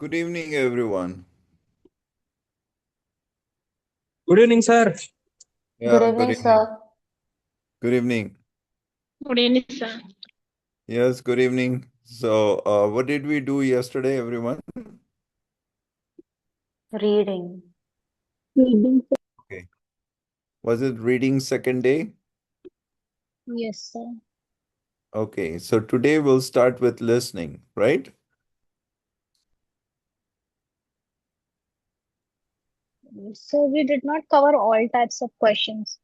Good evening, everyone. Good evening, sir. Good Yeah, good evening, evening. sir. Good evening. Good evening, sir. Yes, good evening. So, what did we do yesterday, everyone? Reading. Reading, sir. Okay. Was it reading second day? Yes, sir. Okay, so today we'll start with listening, right? So we did not cover all types of questions.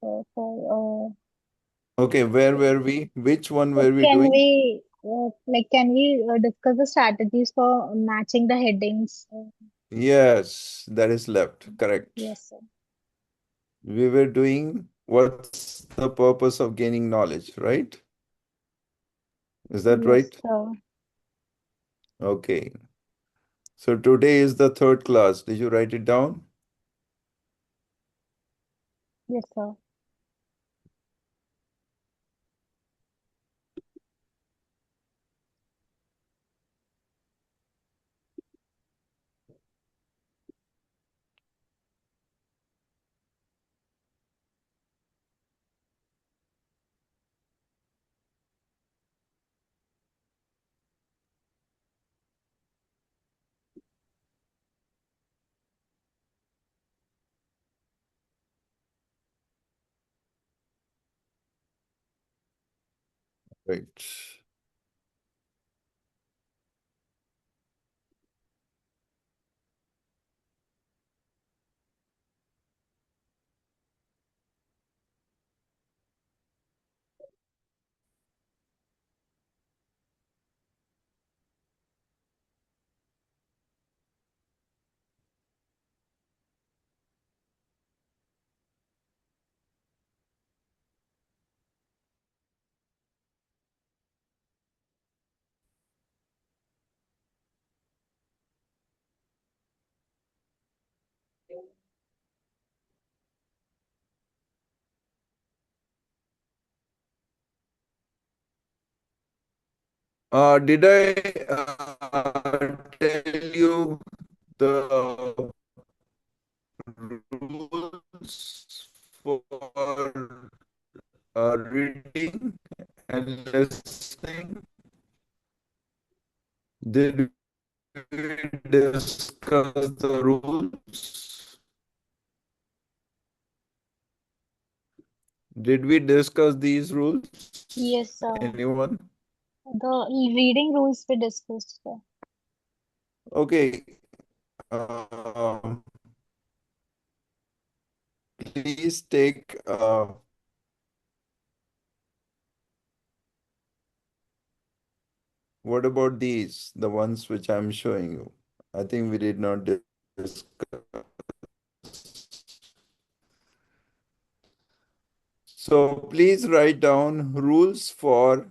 Okay, where were we? Which one were we Can doing? we discuss the strategies for matching the headings? Yes, that is left. Correct. Yes, sir. We were doing what's the purpose of gaining knowledge, right? Is that Yes, right? sir. Okay. So today is the third class. Did you write it down? Yes, sir. Right. Did I tell you the rules for reading and listening? Did we discuss the rules? Did we discuss these rules? Yes, sir. Anyone? The reading rules we discussed, sir. Okay. Um, please take what about these, the ones which I'm showing you? I think we did not discuss. So please write down rules for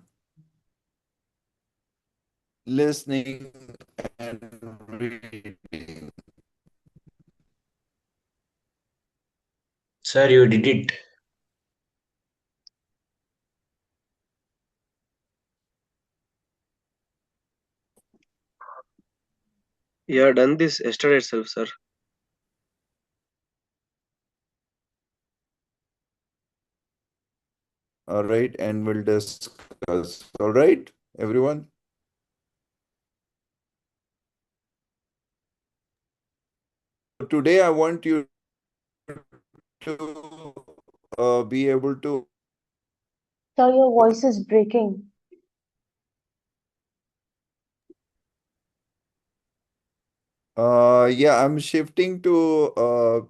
listening and reading. Sir, you did it. You have done this yesterday itself, sir. All right, and we'll discuss. All right, everyone? Today I want you to be able to. Sir, your voice is breaking. Yeah, I'm shifting to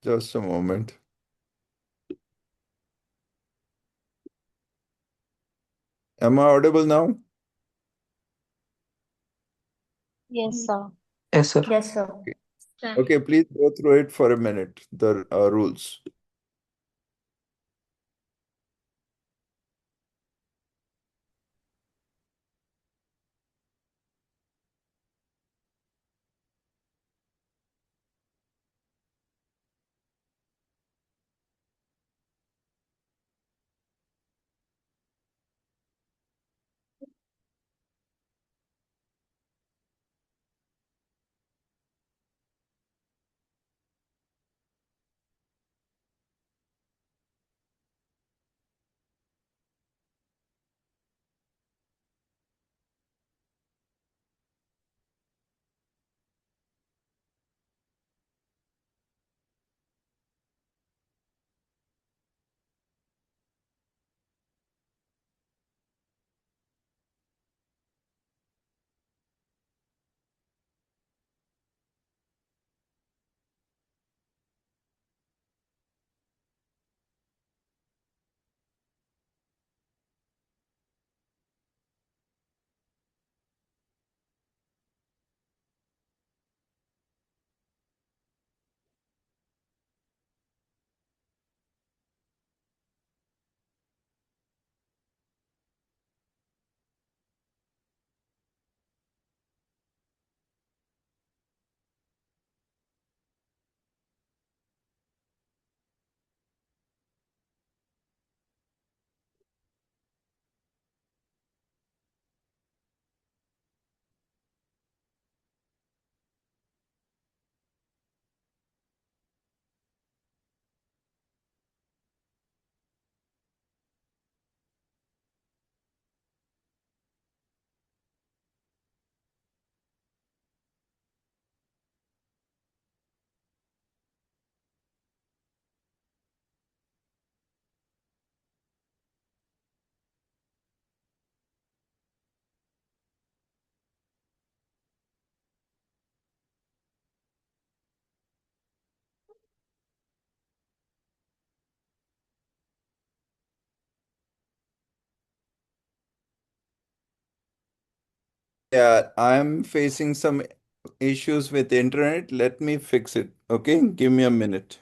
just a moment. Am I audible now? Yes, sir. Yes, sir. Yes, sir. Okay, please go through it for a minute, the rules. Yeah, I'm facing some issues with internet. Let me fix it. Okay, give me a minute.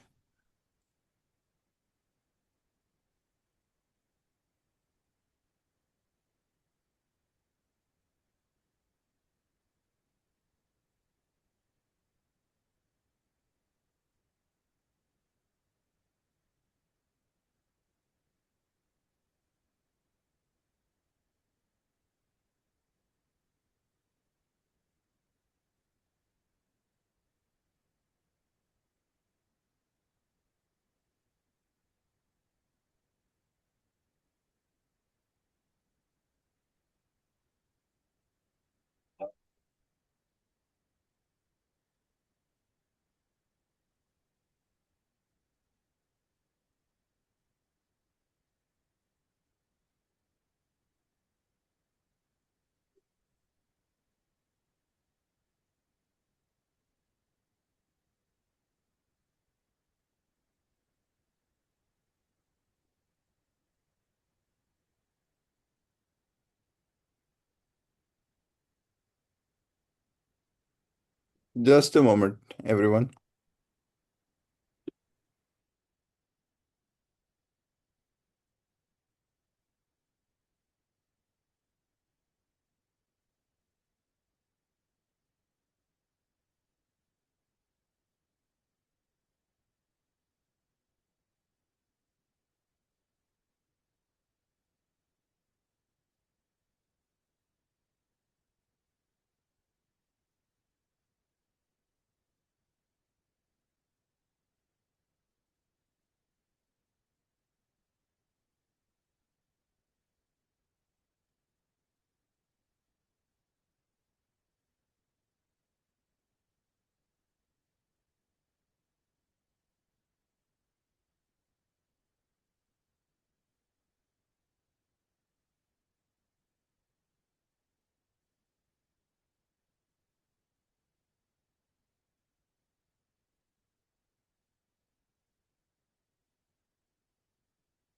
Just a moment, everyone.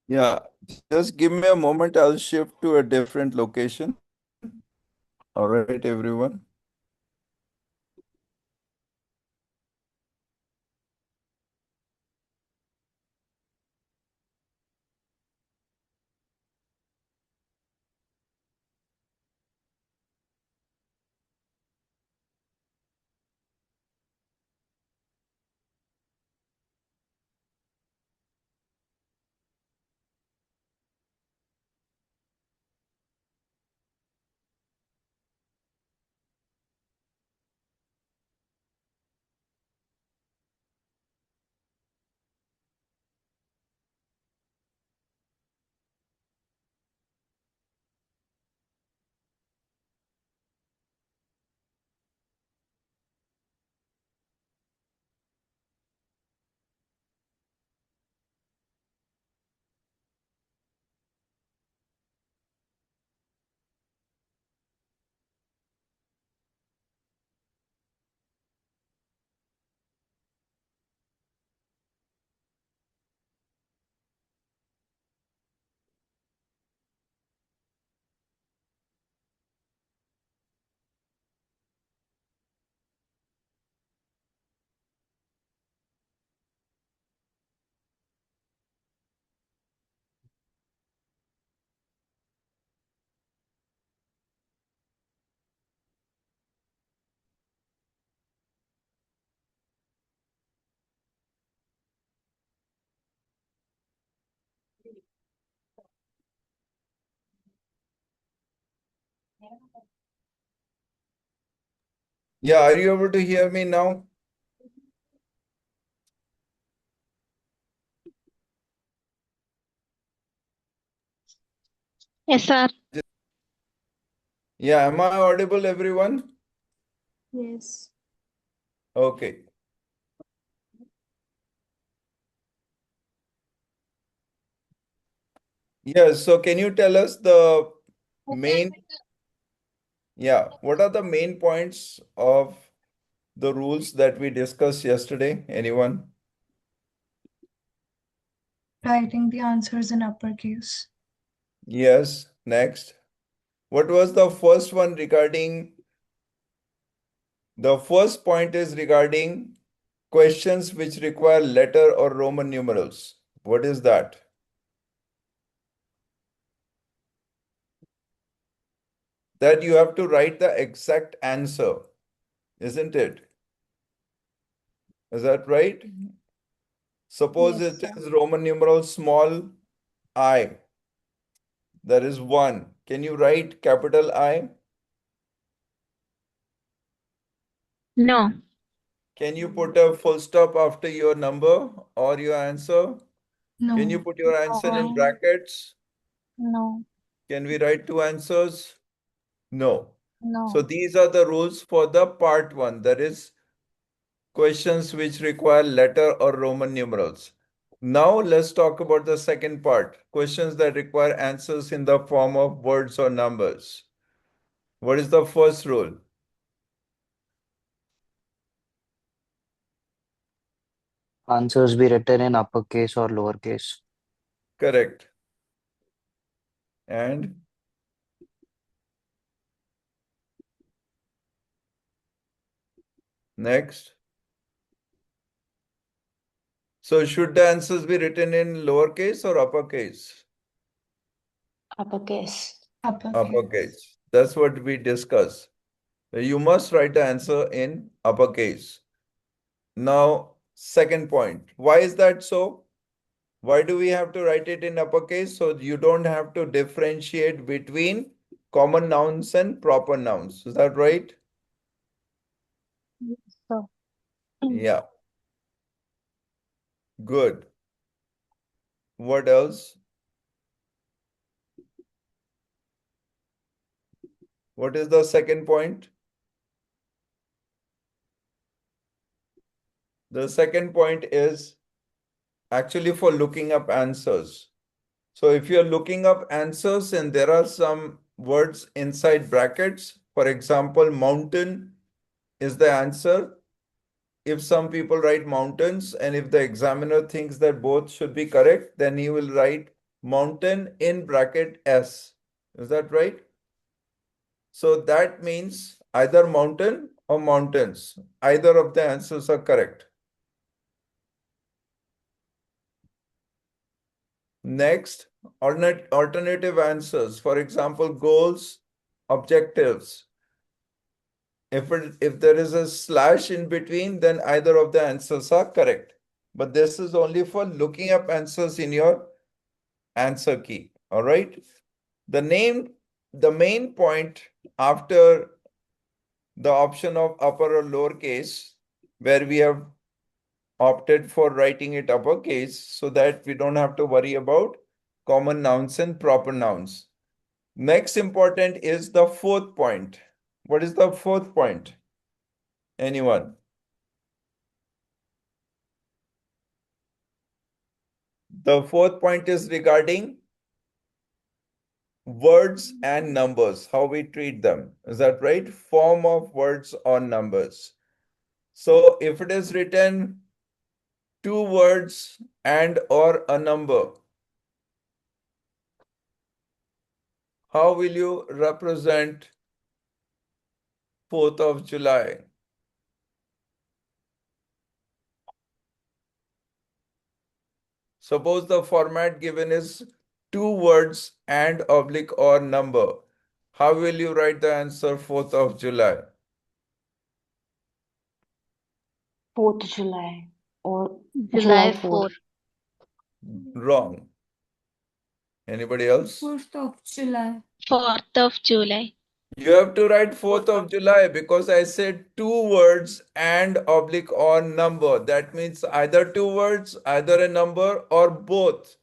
Yeah, just give me a moment. I'll shift to a different location. All right, everyone. Yeah, are you able to hear me now? Yes, sir. Yeah, am I audible, everyone? Yes. Okay. Yeah, so can you tell us the main, what are the main points of the rules that we discussed yesterday? Anyone? Writing the answers in uppercase. Yes, next. What was the first one regarding The first point is regarding questions which require letter or Roman numerals. What is that? That you have to write the exact answer, isn't it? Is that right? Suppose Yes, it sir. is Roman numeral small I. There is 1. Can you write capital I? No. Can you put a full stop after your number or your answer? Can you No. put your answer in No. brackets? No. Can we write 2 answers? No. So No. these are the rules for the part 1. That is questions which require letter or Roman numerals. Now let's talk about the second part. Questions that require answers in the form of words or numbers. What is the first rule? Answers be written in uppercase or lowercase. Correct. And next. So should the answers be written in lowercase or uppercase? Uppercase. Uppercase. Uppercase. That's what we discussed. You must write the answer in uppercase. Now, second point. Why is that so? Why do we have to write it in uppercase? So you don't have to differentiate between common nouns and proper nouns. Is that right? Yes, sir. Yeah. Good. What else? What is the second point? The second point is actually for looking up answers. So if you're looking up answers and there are some words inside brackets, for example, mountain is the answer. If some people write mountains and if the examiner thinks that both should be correct, then he will write mountain in bracket S. Is that right? So that means either mountain or mountains. Either of the answers are correct. Next, alternative answers. For example, goals, objectives. If there is a slash in between, then either of the answers are correct. But this is only for looking up answers in your answer key. All right. The main point after the option of upper or lowercase, where we have opted for writing it uppercase so that we don't have to worry about common nouns and proper nouns. Next important is the fourth point. What is the fourth point? Anyone? The fourth point is regarding words and numbers, how we treat them. Is that right? Form of words or numbers. So if it is written 2 words and or a number, how will you represent 4th of July? Suppose the format given is 2 words and oblique or number. How will you write the answer 4th of July? 4th July or July July 4th. 4th. Wrong. Anybody else? 4th of July. 4th of July. You have to write 4th of July because I said 2 words and oblique or number. That means either 2 words, either a number, or both.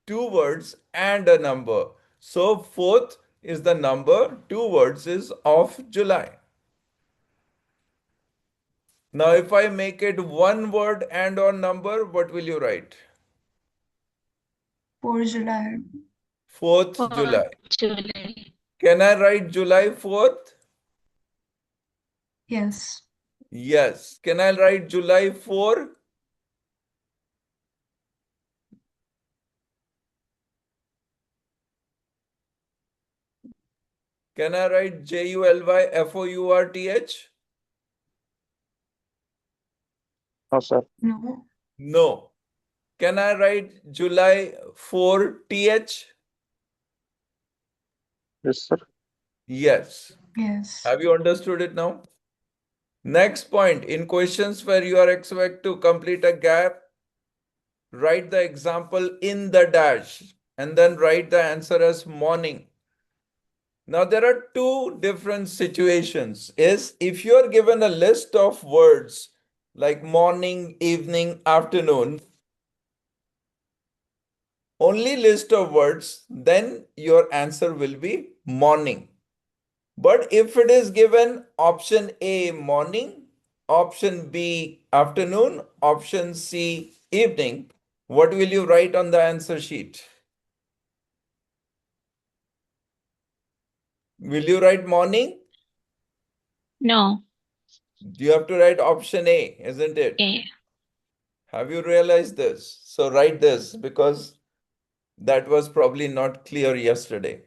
2 words and a number. So 4th is the number, 2 words is of July. Now if I make it 1 word and or number, what will you write? 4 July. 4th 4th July. July. Can I write July 4th? Yes. Yes. Can I write July 4? Can I write JULYFOURTH? No, sir. No. No. Can I write July 4 TH? Yes, sir. Yes. Yes. Have you understood it now? Next point, in questions where you are expected to complete a gap, write the example in the dash and then write the answer as morning. Now there are two different situations. Is if you are given a list of words like morning, evening, afternoon, only list of words, then your answer will be morning. But if it is given option A morning, option B afternoon, option C evening, what will you write on the answer sheet? Will you write morning? No. You have to write option A, isn't it? Okay. Have you realized this? So write this because that was probably not clear yesterday.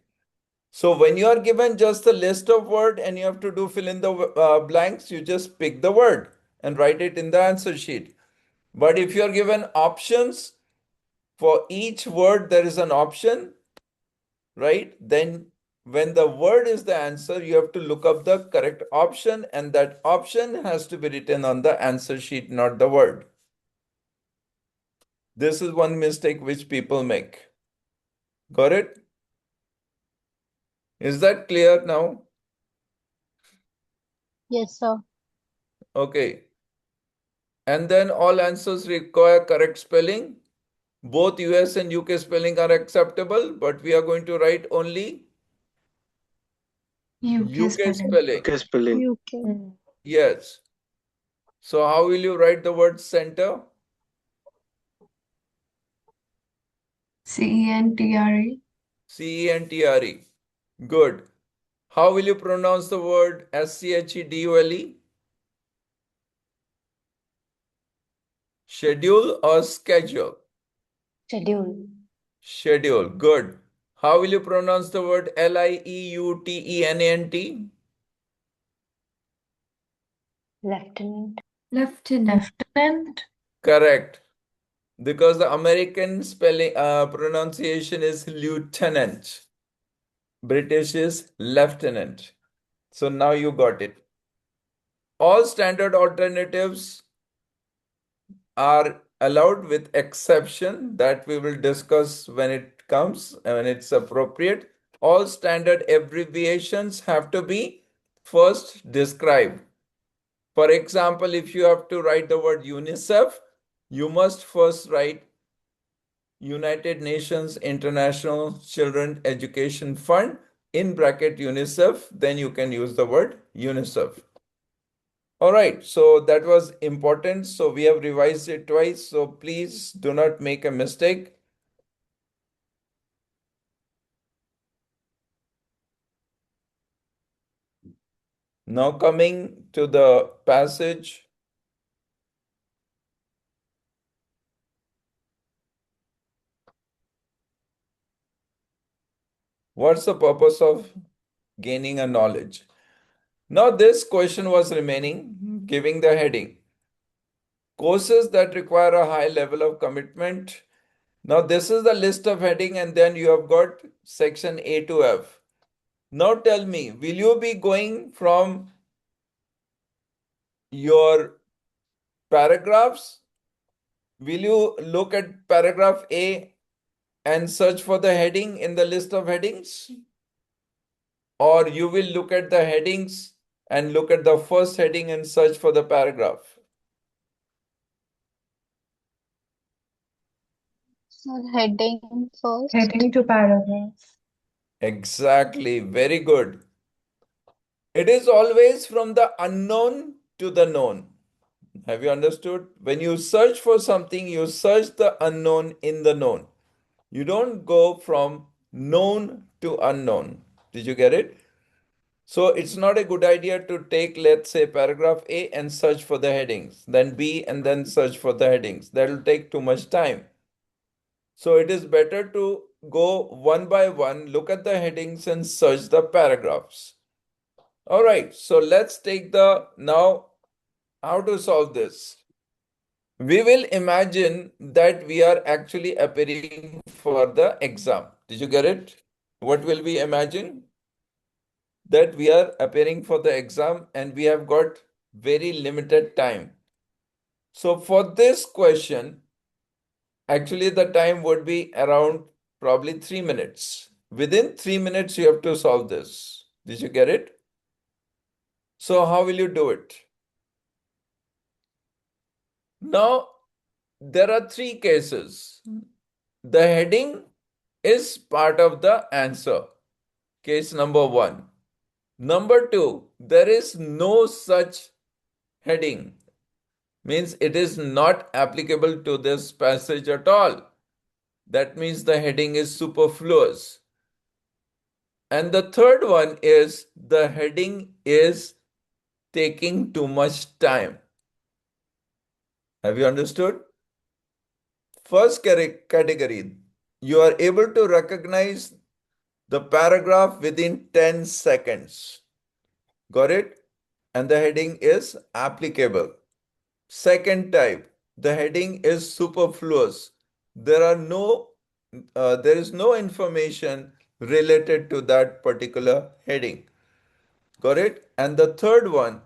So when you are given just a list of word and you have to do fill in the blanks, you just pick the word and write it in the answer sheet. But if you are given options, for each word there is an option, right? Then when the word is the answer, you have to look up the correct option and that option has to be written on the answer sheet, not the word. This is one mistake which people make. Got it? Is that clear now? Yes, sir. Okay. And then all answers require correct spelling. Both US and UK spelling are acceptable, but we are going to write only UK UK spelling. spelling. Okay, spelling. UK. Yes. So how will you write the word center? CENTRE. CENTRE. Good. How will you pronounce the word SCHEDULE? Schedule or schedule? Schedule. Schedule. Good. How will you pronounce the word LIEUTENANT? Lieutenant. Lieutenant. Correct. Because the American spelling pronunciation is lieutenant. British is lieutenant. So now you got it. All standard alternatives are allowed with exception that we will discuss when it comes, when it's appropriate. All standard abbreviations have to be first described. For example, if you have to write the word UNICEF, you must first write United Nations International Children Education Fund in bracket UNICEF, then you can use the word UNICEF. All right, so that was important. So we have revised it twice. So please do not make a mistake. Now coming to the passage. What's the purpose of gaining a knowledge? Now this question was remaining, giving the heading. Courses that require a high level of commitment. Now this is the list of heading and then you have got section A to F. Now tell me, will you be going from your paragraphs? Will you look at paragraph A and search for the heading in the list of headings? Or you will look at the headings and look at the first heading and search for the paragraph? So heading first. Heading to paragraph. Exactly, very good. It is always from the unknown to the known. Have you understood? When you search for something, you search the unknown in the known. You don't go from known to unknown. Did you get it? So it's not a good idea to take, let's say, paragraph A and search for the headings, then B and then search for the headings. That will take too much time. So it is better to go one by one, look at the headings and search the paragraphs. All right, so let's take the now how to solve this. We will imagine that we are actually appearing for the exam. Did you get it? What will we imagine? That we are appearing for the exam and we have got very limited time. So for this question, actually the time would be around probably 3 minutes. Within 3 minutes, you have to solve this. Did you get it? So how will you do it? Now, there are three cases. The heading is part of the answer. Case number one. Number two, there is no such heading. Means it is not applicable to this passage at all. That means the heading is superfluous. And the third one is the heading is taking too much time. Have you understood? First category, you are able to recognize the paragraph within 10 seconds. Got it? And the heading is applicable. Second type, the heading is superfluous. There is no information related to that particular heading. Got it? And the third one,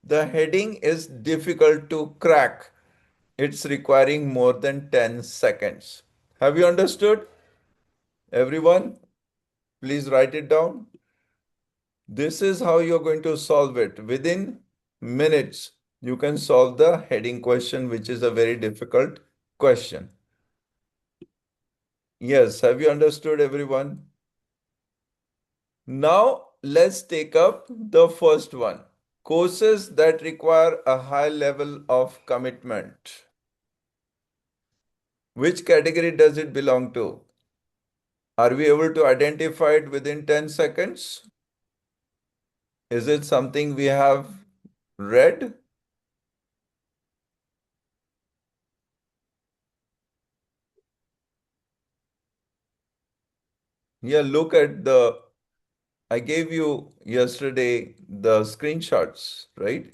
the heading is difficult to crack. It's requiring more than 10 seconds. Have you understood? Everyone, please write it down. This is how you're going to solve it. Within minutes, you can solve the heading question, which is a very difficult question. Yes, have you understood, everyone? Now, let's take up the first one. Courses that require a high level of commitment. Which category does it belong to? Are we able to identify it within 10 seconds? Is it something we have read? Yeah, look at I gave you yesterday the screenshots, right?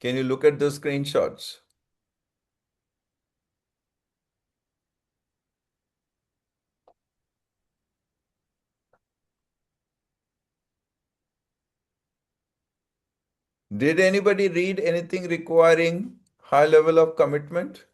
Can you look at the screenshots? Did anybody read anything requiring high level of commitment?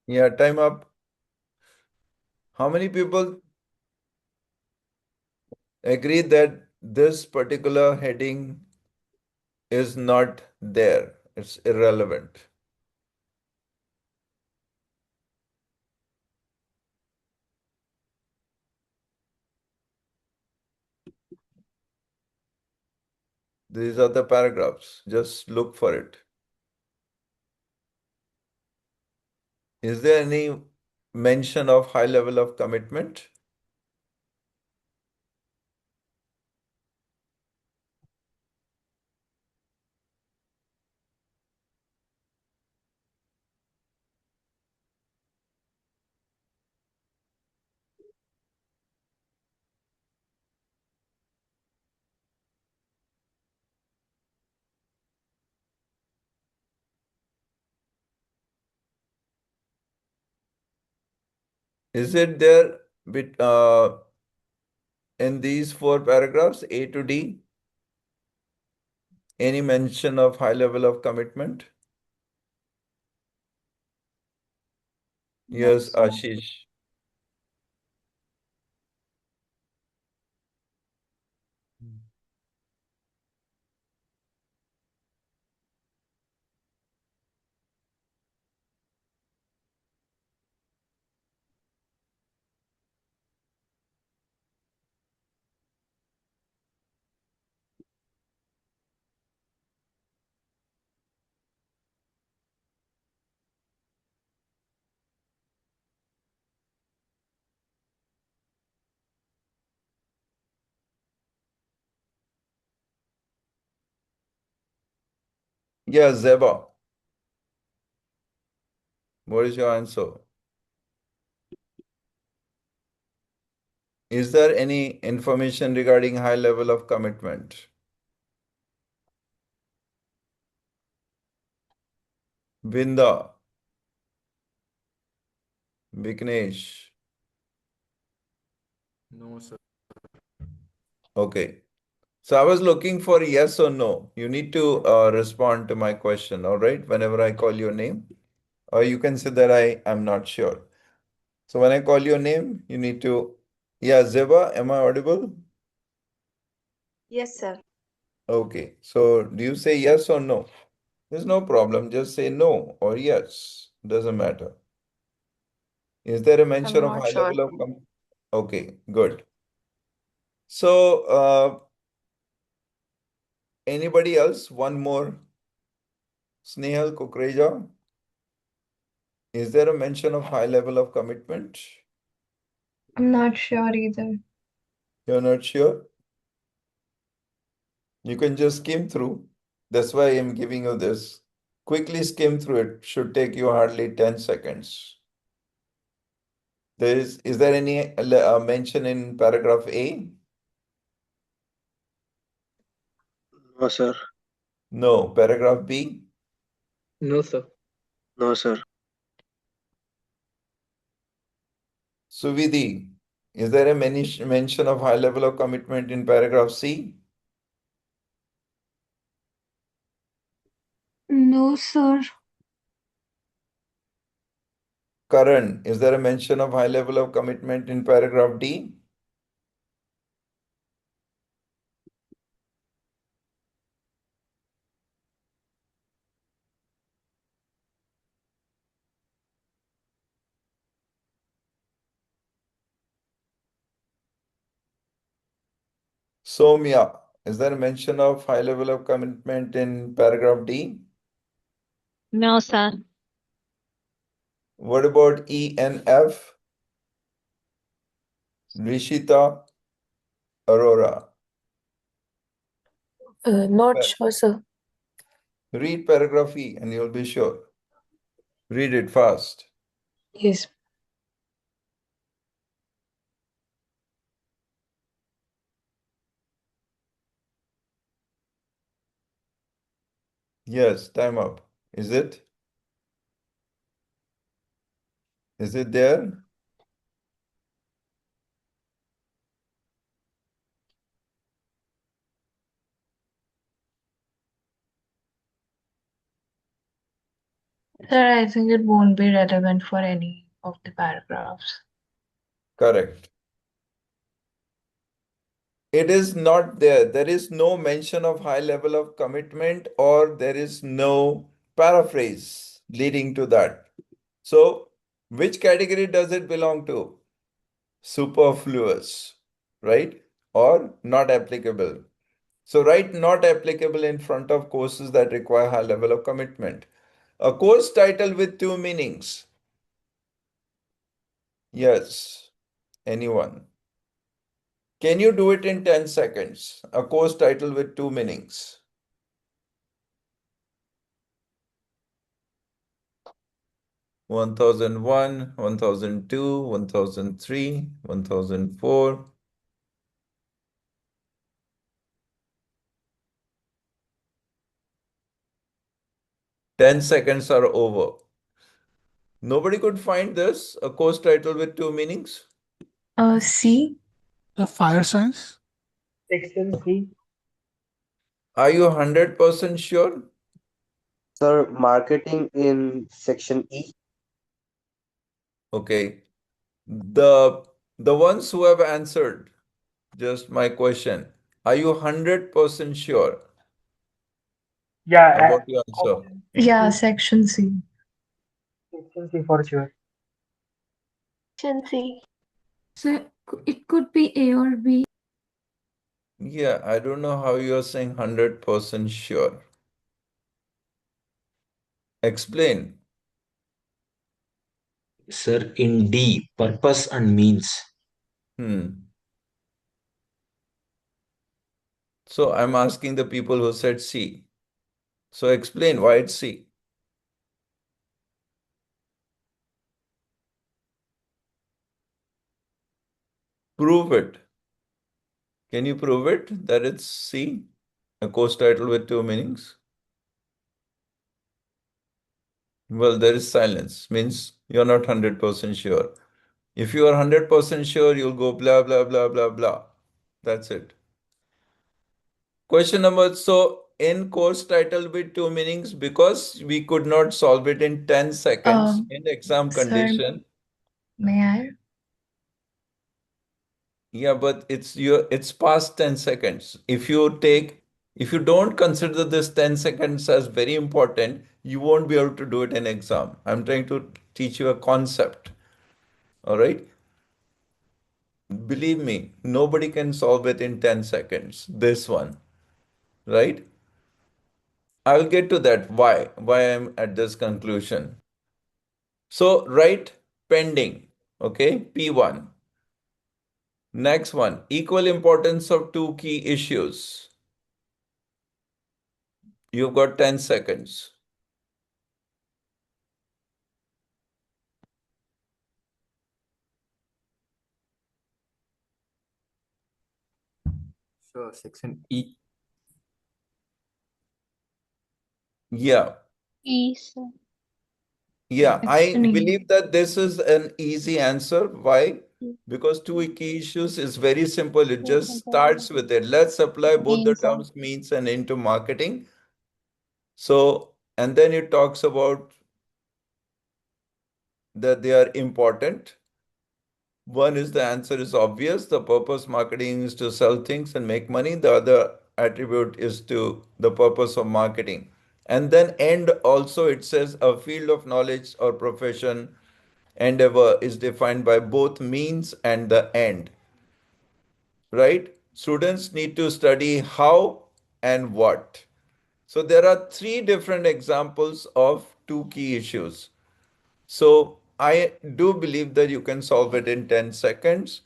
Yeah, time up. How many people agree that this particular heading is not there? It's irrelevant. These are the paragraphs. Just look for it. Is there any mention of high level of commitment? Is it there in these four paragraphs, A to D? Any mention of high level of commitment? Yes, Ashish. Yeah, Zeba. What is your answer? Is there any information regarding high level of commitment? Binda, Vignesh. No, sir. Okay. So I was looking for yes or no. You need to respond to my question, all right? Whenever I call your name, or you can say that I am not sure. So when I call your name, you need to, yeah, Zeba, am I audible? Yes, sir. Okay. So do you say yes or no? There's no problem. Just say no or yes. Doesn't matter. Is there a mention I'm of not high sure. level of Okay, good. So anybody else? One more. Snehal Kukreja. Is there a mention of high level of commitment? I'm not sure either. You're not sure? You can just skim through. That's why I'm giving you this. Quickly skim through it. Should take you hardly 10 seconds. Is there any mention in paragraph A? No, sir. No. Paragraph B? No, sir. No, sir. Suvidhi, is there a mention of high level of commitment in paragraph C? No, sir. Karan, is there a mention of high level of commitment in paragraph D? Somya, is there a mention of high level of commitment in paragraph D? No, sir. What about E and F? Rishita Arora. Not Pa- sure, sir. Read paragraph E and you'll be sure. Read it fast. Yes. Yes, time up. Is it? Is it there? Sir, I think it won't be relevant for any of the paragraphs. Correct. It is not there. There is no mention of high level of commitment, or there is no paraphrase leading to that. So, which category does it belong to? Superfluous, right? Or not applicable. So, write not applicable in front of courses that require high level of commitment. A course title with two meanings. Yes, anyone. Can you do it in 10 seconds? A course title with two meanings. 1001, 1002, 1003, 1004. 10 seconds are over. Nobody could find this, a course title with two meanings? C. The fire science? Section C. Are you 100% sure? Sir, marketing in section E. Okay. The ones who have answered just my question, are you 100% sure Yeah, about your answer? option Yeah, C. section C. Section C for sure. Section C. So it could be A or B. Yeah, I don't know how you're saying 100% sure. Explain. Sir, in D, purpose and means. So I'm asking the people who said C. So explain why it's C. Prove it. Can you prove it that it's C? A course title with two meanings? Well, there is silence, means you're not 100% sure. If you are 100% sure, you'll go blah, blah, blah, blah, blah. That's it. Question number, so in course title with two meanings, because we could not solve it in 10 seconds in exam Sir, condition. may I? Yeah, but it's past 10 seconds. If you don't consider this 10 seconds as very important, you won't be able to do it in exam. I'm trying to teach you a concept. All right? Believe me, nobody can solve it in 10 seconds. This one, right? I'll get to that. Why I'm at this conclusion. So write pending. Okay, P1. Next one, equal importance of two key issues. You've got 10 seconds. So section E. Yeah. Sir. Yeah, I Section E. believe that this is an easy answer. Why? Because two key issues is very simple. It just starts with it. Let's apply both the Sir. terms means and into marketing. So, and then it talks about that they are important. One is the answer is obvious. The purpose marketing is to sell things and make money. The other attribute is to the purpose of marketing. And then end also it says a field of knowledge or profession endeavor is defined by both means and the end. Right? Students need to study how and what. So there are three different examples of two key issues. So I do believe that you can solve it in 10 seconds.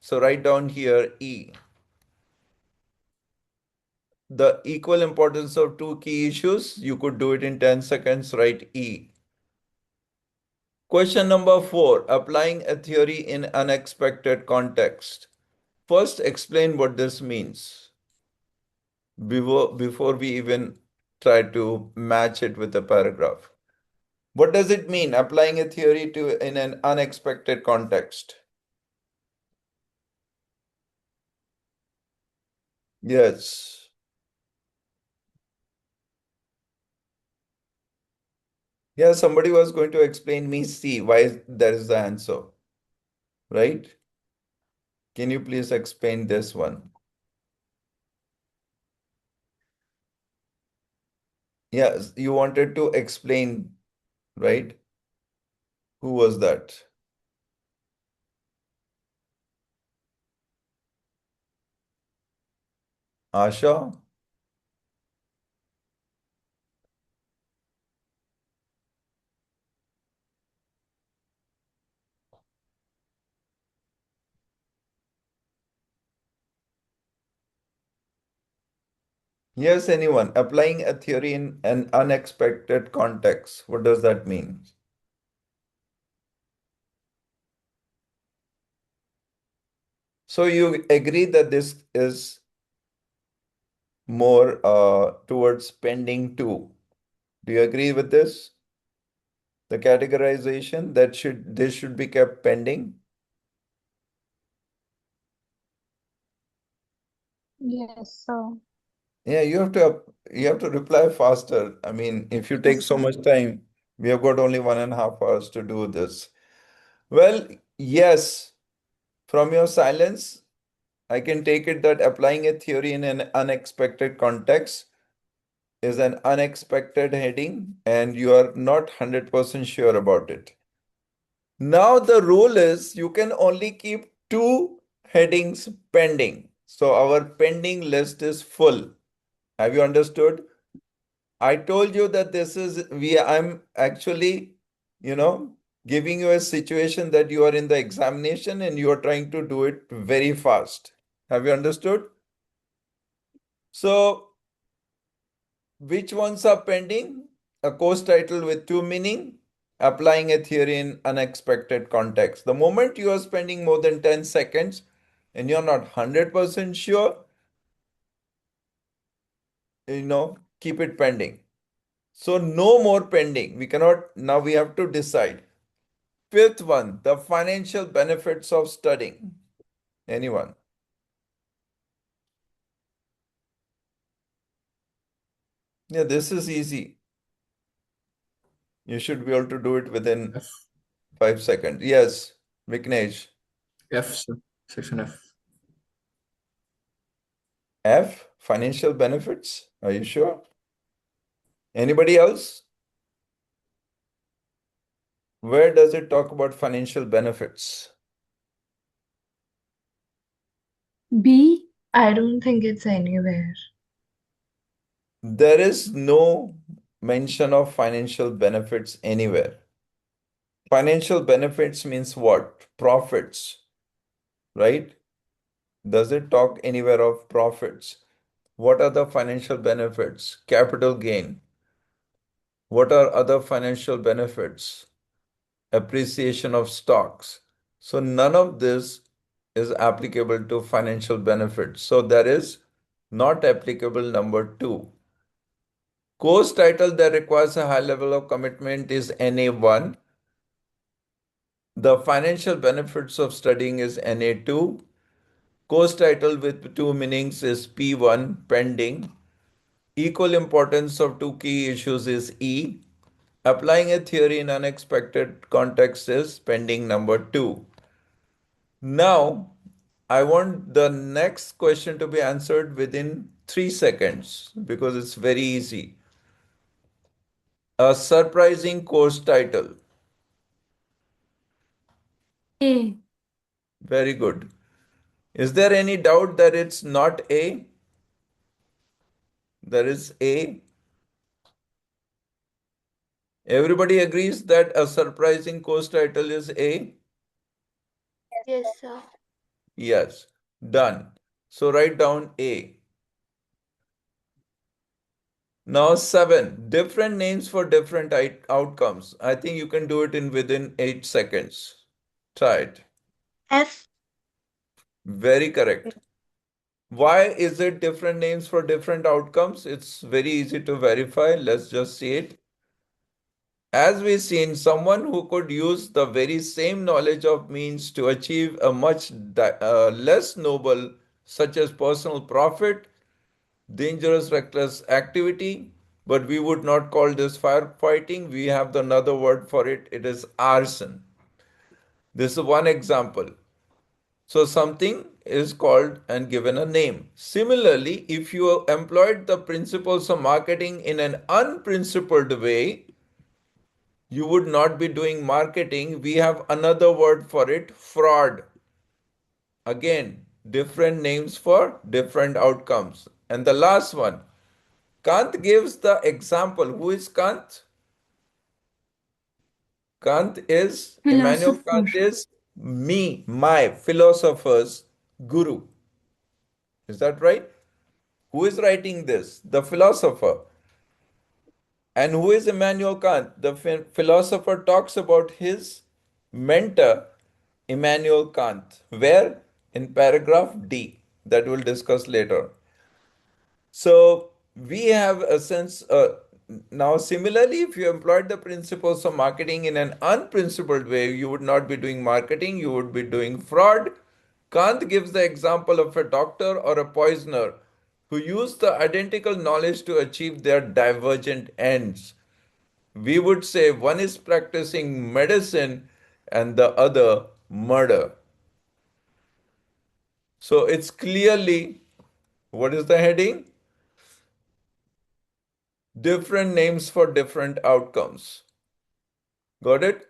So write down here E. The equal importance of two key issues, you could do it in 10 seconds, write E. Question number 4, applying a theory in unexpected context. First, explain what this means before we even try to match it with a paragraph. What does it mean, applying a theory to in an unexpected context? Yes. Yeah, somebody was going to explain me C, why that is the answer, right? Can you please explain this one? Yes, you wanted to explain, right? Who was that? Asha? Yes, anyone. Applying a theory in an unexpected context. What does that mean? So you agree that this is more towards pending two. Do you agree with this? The categorization that this should be kept pending? Yes, sir. Yeah, you have to reply faster. I mean, if you take so much time, we have got only 1.5 hours to do this. Well, yes, from your silence, I can take it that applying a theory in an unexpected context is an unexpected heading and you are not 100% sure about it. Now the rule is you can only keep two headings pending. So our pending list is full. Have you understood? I told you that I'm actually, giving you a situation that you are in the examination and you are trying to do it very fast. Have you understood? So Which ones are pending? A course title with two meaning, applying a theory in unexpected context. The moment you are spending more than 10 seconds and you're not 100% sure, keep it pending. So no more pending. Now we have to decide. Fifth one, the financial benefits of studying. Anyone? Yeah, this is easy. You should be able to do it within F. 5 seconds. Yes, Viknesh. F, sir. Section F. F, financial benefits. Are you sure? Anybody else? Where does it talk about financial benefits? B, I don't think it's anywhere. There is no mention of financial benefits anywhere. Financial benefits means what? Profits, right? Does it talk anywhere of profits? What are the financial benefits? Capital gain. What are other financial benefits? Appreciation of stocks. So none of this is applicable to financial benefits. So that is not applicable number 2. Course title that requires a high level of commitment is NA1. The financial benefits of studying is NA2. Course title with two meanings is P1, pending. Equal importance of two key issues is E. Applying a theory in unexpected context is pending number 2. Now, I want the next question to be answered within 3 seconds because it's very easy. A surprising course title. A. Very good. Is there any doubt that it's not A? There is A. Everybody agrees that a surprising course title is A? Yes, sir. Yes. Done. So write down A. Now 7. Different names for different outcomes. I think you can do it in within 8 seconds. Try it. F. Very correct. Why is it different names for different outcomes? It's very easy to verify. Let's just see it. As we've seen, someone who could use the very same knowledge of means to achieve a much less noble, such as personal profit, dangerous, reckless activity, but we would not call this firefighting. We have another word for it. It is arson. This is one example. So something is called and given a name. Similarly, if you employed the principles of marketing in an unprincipled way, you would not be doing marketing. We have another word for it, fraud. Again, different names for different outcomes. And the last one, Kant gives the example. Who is Kant? Immanuel Philosopher. Kant is my philosopher's guru. Is that right? Who is writing this? The philosopher. And who is Immanuel Kant? The philosopher talks about his mentor, Immanuel Kant. Where? In paragraph D, that we'll discuss later. So we have a sense. Now, similarly, if you employed the principles of marketing in an unprincipled way, you would not be doing marketing, you would be doing fraud. Kant gives the example of a doctor or a poisoner who use the identical knowledge to achieve their divergent ends. We would say one is practicing medicine and the other murder. So it's clearly, what is the heading? Different names for different outcomes. Got it?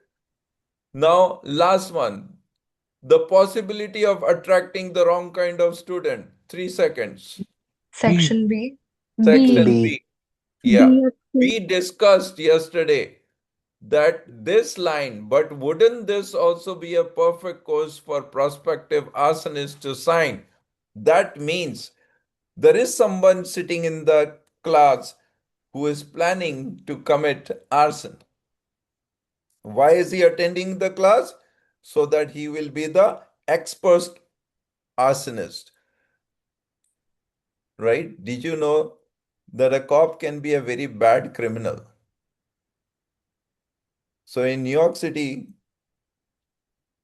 Now, last one. The possibility of attracting the wrong kind of student. 3 seconds. Section B. Section B. B. B Yeah. or We C. discussed yesterday that this line, but wouldn't this also be a perfect course for prospective arsonists to sign? That means there is someone sitting in the class who is planning to commit arson. Why is he attending the class? So that he will be the expert arsonist. Right? Did you know that a cop can be a very bad criminal? So in New York City,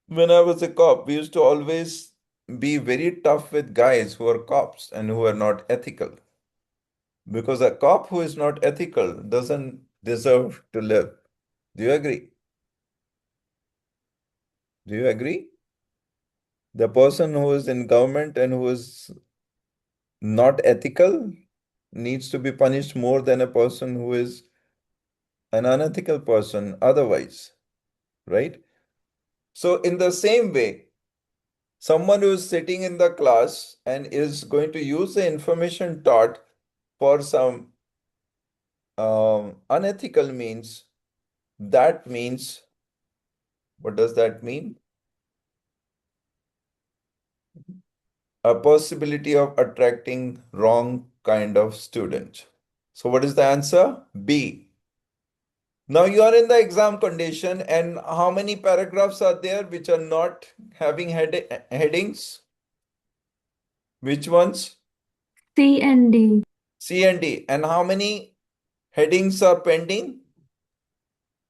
when I was a cop, we used to always be very tough with guys who are cops and who are not ethical. Because a cop who is not ethical doesn't deserve to live. Do you agree? Do you agree? The person who is in government and who is not ethical needs to be punished more than a person who is an unethical person otherwise, right? So, in the same way, someone who is sitting in the class and is going to use the information taught for some unethical means, that means, what does that mean? A possibility of attracting wrong kind of student. So, what is the answer? B. Now you are in the exam condition, and how many paragraphs are there which are not having headings? Which ones? C and D. C and D. And how many headings are pending?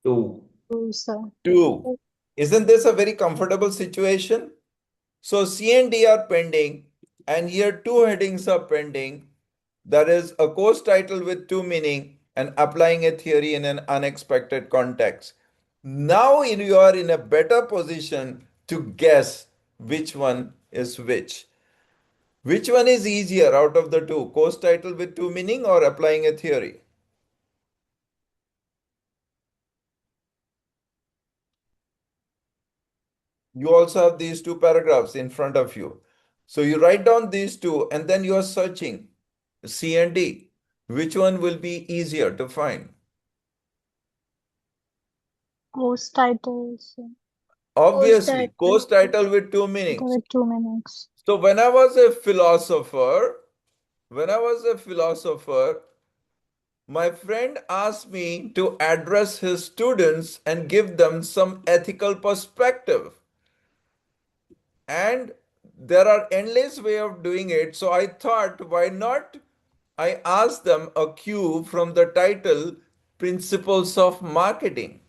2. True, sir. 2. Isn't this a very comfortable situation? So C and D are pending, and here 2 headings are pending. That is a course title with 2 meaning and applying a theory in an unexpected context. Now you are in a better position to guess which one is which. Which one is easier out of the two? Course title with 2 meaning or applying a theory? You also have these 2 paragraphs in front of you. So you write down these 2 and then you are searching C and D. Which one will be easier to find? Course titles. Obviously, title. course title with 2 meanings. With 2 meanings. So when I was a philosopher, my friend asked me to address his students and give them some ethical perspective. And there are endless way of doing it. So I thought, why not? I asked them a cue from the title Principles of Marketing.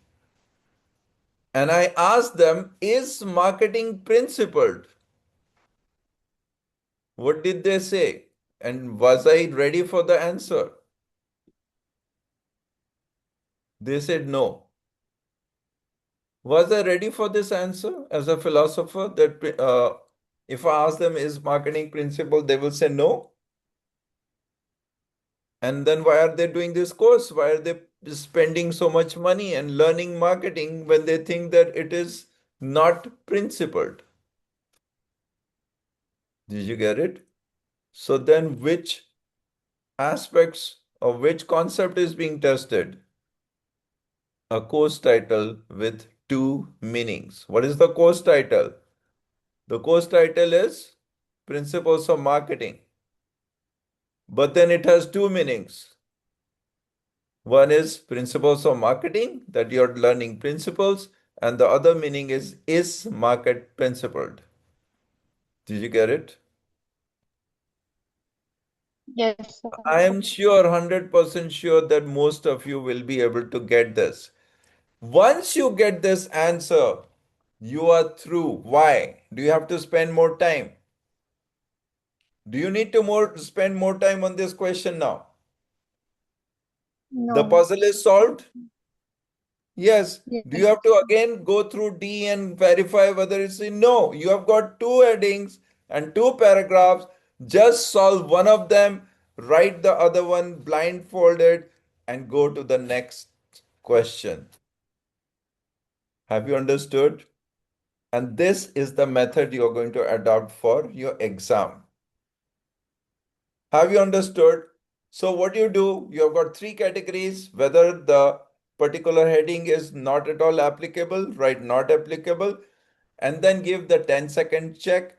And I asked them, is marketing principled? What did they say? And was I ready for the answer? They said no. Was I ready for this answer as a philosopher? That if I ask them, is marketing principle, they will say no. And then why are they doing this course? Why are they spending so much money and learning marketing when they think that it is not principled? Did you get it? So then which aspects of which concept is being tested? A course title with 2 meanings. What is the course title? The course title is Principles of Marketing. But then it has 2 meanings. One is Principles of Marketing, that you're learning principles, and the other meaning is market principled. Did you get it? Yes, sir. I am sure, 100% sure that most of you will be able to get this. Once you get this answer, you are through. Why? Do you have to spend more time? Do you need to spend more time on this question now? The No. puzzle is solved? Yes. Do you Yes. have to again go through D and verify whether it's in? No. You have got 2 headings and 2 paragraphs. Just solve one of them, write the other one blindfolded, and go to the next question. Have you understood? And this is the method you're going to adopt for your exam. Have you understood? So what you do, you have got 3 categories, whether the particular heading is not at all applicable, write not applicable, and then give the 10-second check.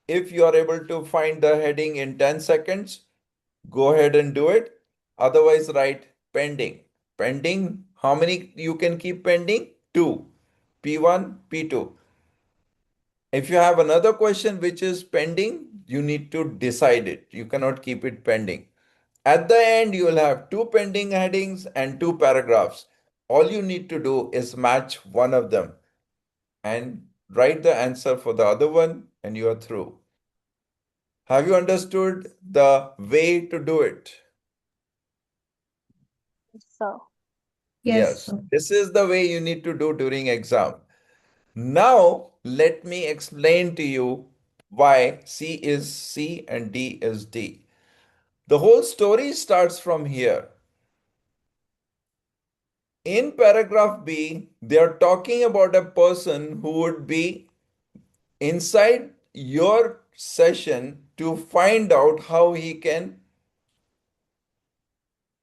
If you are able to find the heading in 10 seconds, go ahead and do it. Otherwise, write pending. Pending, how many you can keep pending? 2. P1, P2. If you have another question which is pending, you need to decide it. You cannot keep it pending. At the end, you will have 2 pending headings and 2 paragraphs. All you need to do is match one of them and write the answer for the other one, and you are through. Have you understood the way to do it? So, Yes. This is the way you need to do during exam. Now, let me explain to you why C is C and D is D. The whole story starts from here. In paragraph B, they are talking about a person who would be inside your session to find out how he can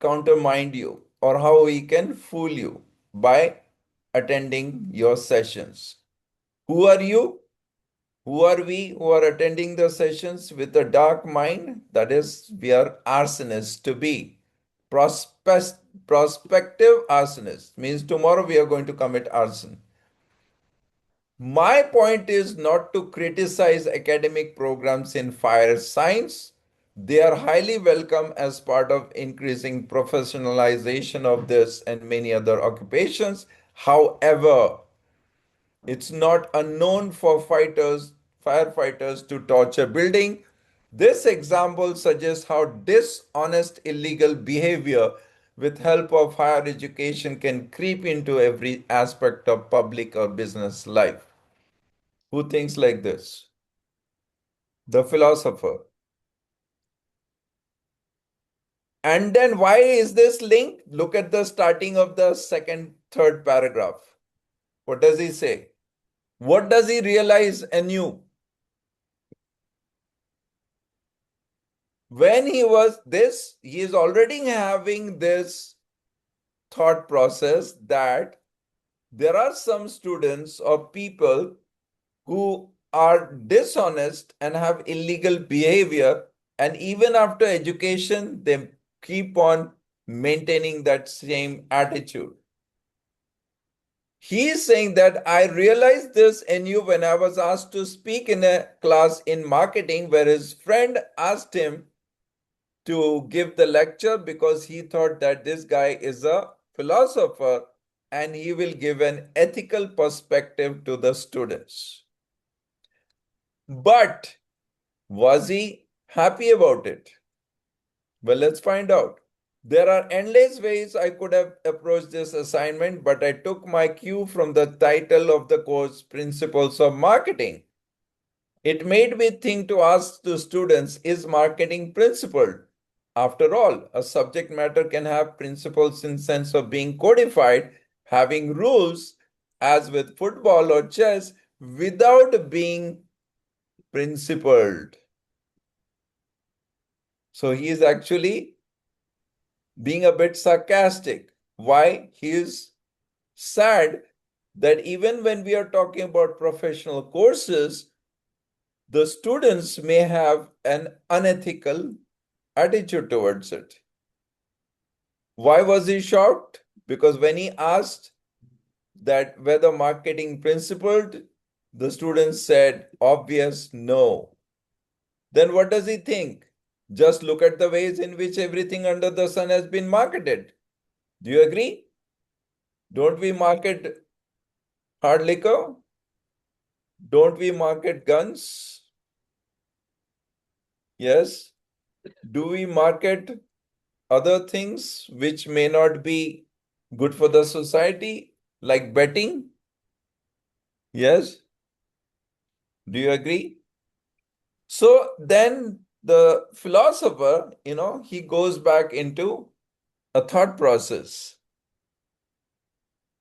countermind you or how he can fool you by attending your sessions. Who are you? Who are we who are attending the sessions with a dark mind? That is, we are arsonists to be. Prospective arsonists means tomorrow we are going to commit arson. My point is not to criticize academic programs in fire science. They are highly welcome as part of increasing professionalization of this and many other occupations. However, it's not unknown for firefighters to torch a building. This example suggests how dishonest illegal behavior with help of higher education can creep into every aspect of public or business life. Who thinks like this? The philosopher. And then why is this link? Look at the starting of the third paragraph. What does he say? What does he realize anew? When he is already having this thought process that there are some students or people who are dishonest and have illegal behavior, and even after education, they keep on maintaining that same attitude. He is saying that I realized this in you when I was asked to speak in a class in marketing where his friend asked him to give the lecture because he thought that this guy is a philosopher and he will give an ethical perspective to the students. But was he happy about it? Well, let's find out. There are endless ways I could have approached this assignment, but I took my cue from the title of the course, Principles of Marketing. It made me think to ask the students, is marketing principled? After all, a subject matter can have principles in sense of being codified, having rules, as with football or chess, without being principled. So he is actually being a bit sarcastic. Why? He is sad that even when we are talking about professional courses, the students may have an unethical attitude towards it. Why was he shocked? Because when he asked that whether marketing principled, the students said, obvious, no. Then what does he think? Just look at the ways in which everything under the sun has been marketed. Do you agree? Don't we market hard liquor? Don't we market guns? Yes. Do we market other things which may not be good for the society, like betting? Yes. Do you agree? So then the philosopher, he goes back into a thought process.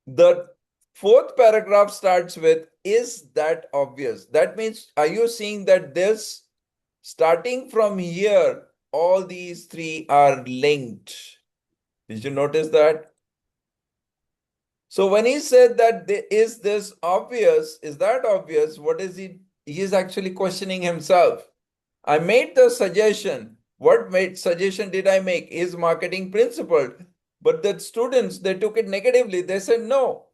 The fourth paragraph starts with, is that obvious? That means, are you seeing that this, starting from here, all these three are linked? Did you notice that? So when he said that is this obvious, is that obvious? What is he? He is actually questioning himself. I made the suggestion. What suggestion did I make? Is marketing principled? But the students, they took it negatively. They said no.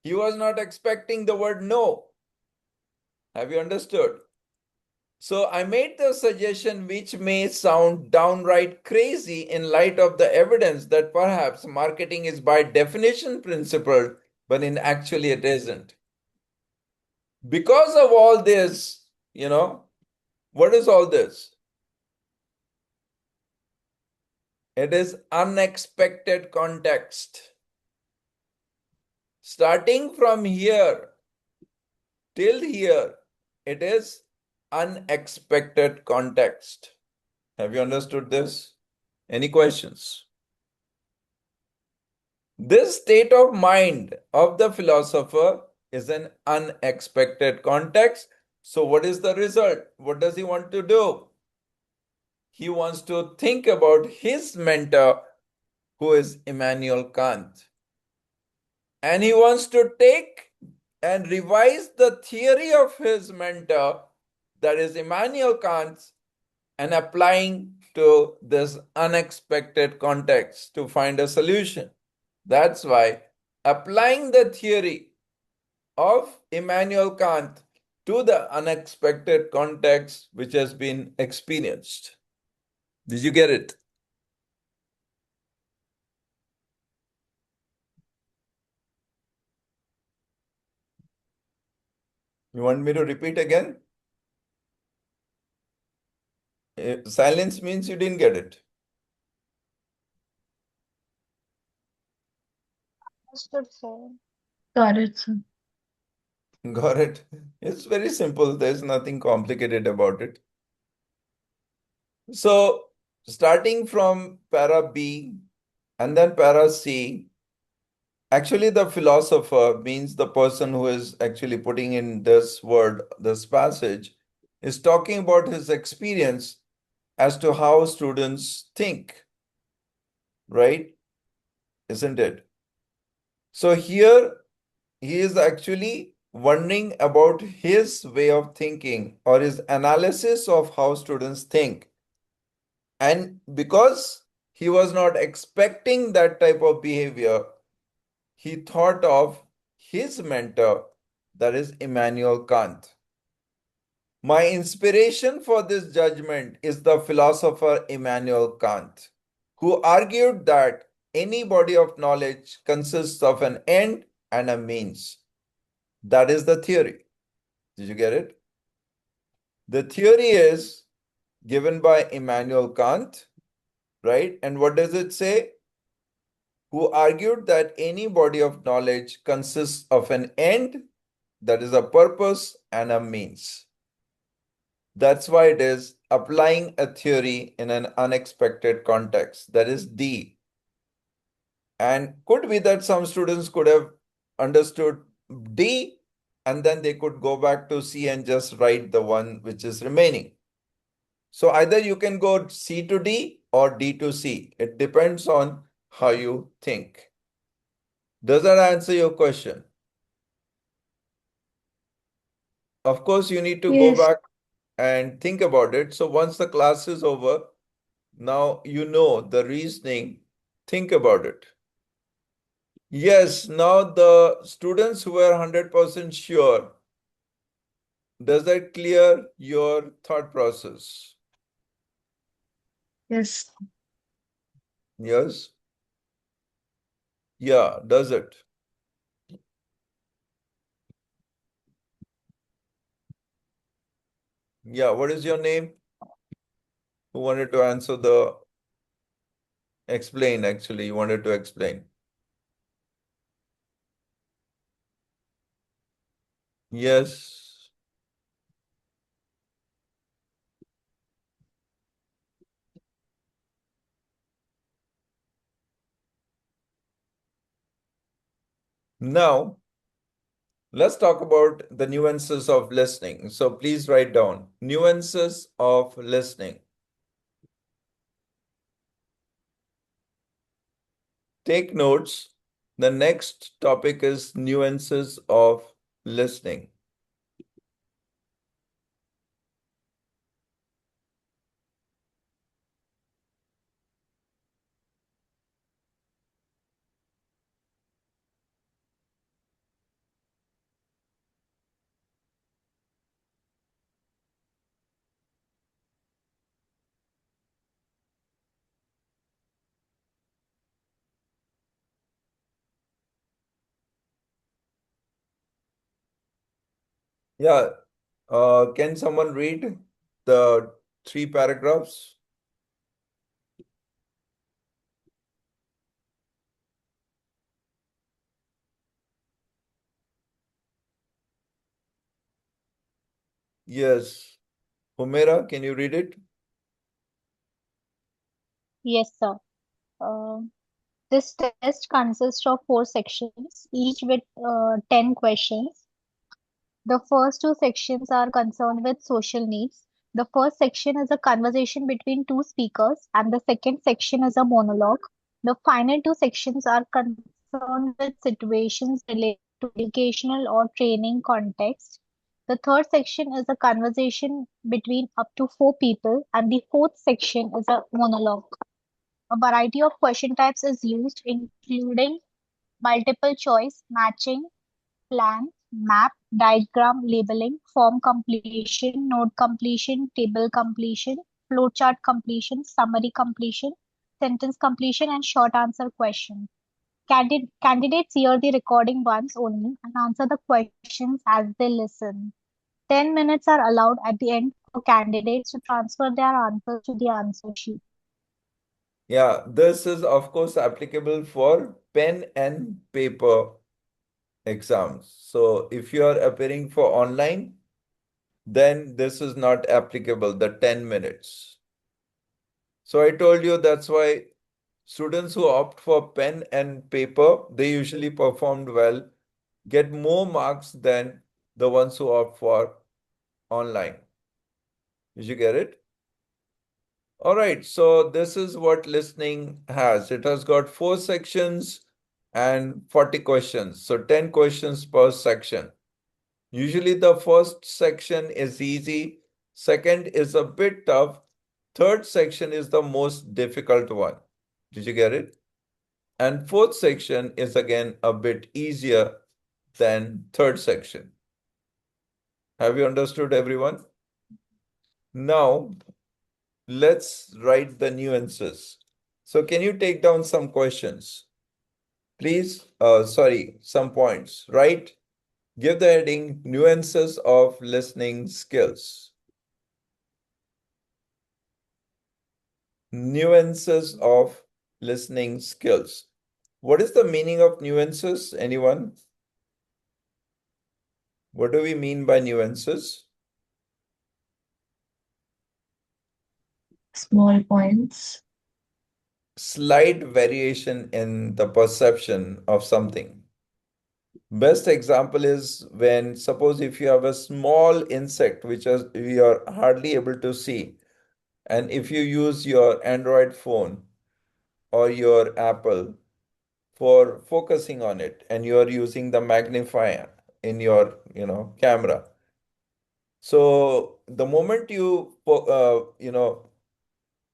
He was not expecting the word no. Have you understood? So I made the suggestion which may sound downright crazy in light of the evidence that perhaps marketing is by definition principled, but in actually it isn't. Because of all this, what is all this? It is unexpected context. Starting from here till here, it is unexpected context. Have you understood this? Any questions? This state of mind of the philosopher is an unexpected context. So what is the result? What does he want to do? He wants to think about his mentor, who is Immanuel Kant. And he wants to take and revise the theory of his mentor, that is Immanuel Kant, and applying to this unexpected context to find a solution. That's why applying the theory of Immanuel Kant to the unexpected context which has been experienced. Did you get it? You want me to repeat again? Silence means you didn't get it. Understood, sir. Got it, sir. Got it. It's very simple. There's nothing complicated about it. So, starting from para B and then para C, actually the philosopher means the person who is actually putting in this word, this passage, is talking about his experience as to how students think, right? Isn't it? So here he is actually wondering about his way of thinking or his analysis of how students think. And because he was not expecting that type of behavior, he thought of his mentor, that is Immanuel Kant. My inspiration for this judgment is the philosopher Immanuel Kant, who argued that any body of knowledge consists of an end and a means. That is the theory. Did you get it? The theory is given by Immanuel Kant, right? And what does it say? Who argued that any body of knowledge consists of an end, that is a purpose, and a means. That's why it is applying a theory in an unexpected context. That is D. And could be that some students could have understood D and then they could go back to C and just write the one which is remaining. So either you can go C to D or D to C. It depends on how you think. Does that answer your question? Of course, you need to go Yes. back and think about it. So once the class is over, now you know the reasoning. Think about it. Yes, now the students who were 100% sure, does that clear your thought process? Yes. Yes? Yeah, does it? Yeah, what is your name? Who wanted to answer the explain actually? You wanted to explain. Yes. Now, let's talk about the nuances of listening. So please write down nuances of listening. Take notes. The next topic is nuances of listening. Yeah. Can someone read the 3 paragraphs? Yes. Humaira, can you read it? Yes, sir. Uh, this test consists of 4 sections, each with 10 questions. The first 2 sections are concerned with social needs. The first section is a conversation between two speakers, and the second section is a monologue. The final 2 sections are concerned with situations related to educational or training context. The third section is a conversation between up to 4 people, and the fourth section is a monologue. A variety of question types is used, including multiple choice, matching, plan, map, diagram labeling, form completion, node completion, table completion, flowchart completion, summary completion, sentence completion, and short answer question. Candidates hear the recording once only and answer the questions as they listen. 10 minutes are allowed at the end for candidates to transfer their answers to the answer sheet. Yeah, this is of course applicable for pen and paper exams. So if you are appearing for online, then this is not applicable, the 10 minutes. So I told you that's why students who opt for pen and paper, they usually performed well, get more marks than the ones who opt for online. Did you get it? All right, so this is what listening has. It has got 4 sections and 40 questions. So 10 questions per section. Usually the first section is easy, second is a bit tough, third section is the most difficult one. Did you get it? And fourth section is again a bit easier than third section. Have you understood, everyone? Now, let's write the nuances. So can you take down some questions? Please, some points, right? Give the heading nuances of listening skills. Nuances of listening skills. What is the meaning of nuances? Anyone? What do we mean by nuances? Small points. Slight variation in the perception of something. Best example is when, suppose if you have a small insect which we are hardly able to see, and if you use your Android phone or your Apple for focusing on it, and you are using the magnifier in your, camera. So the moment you,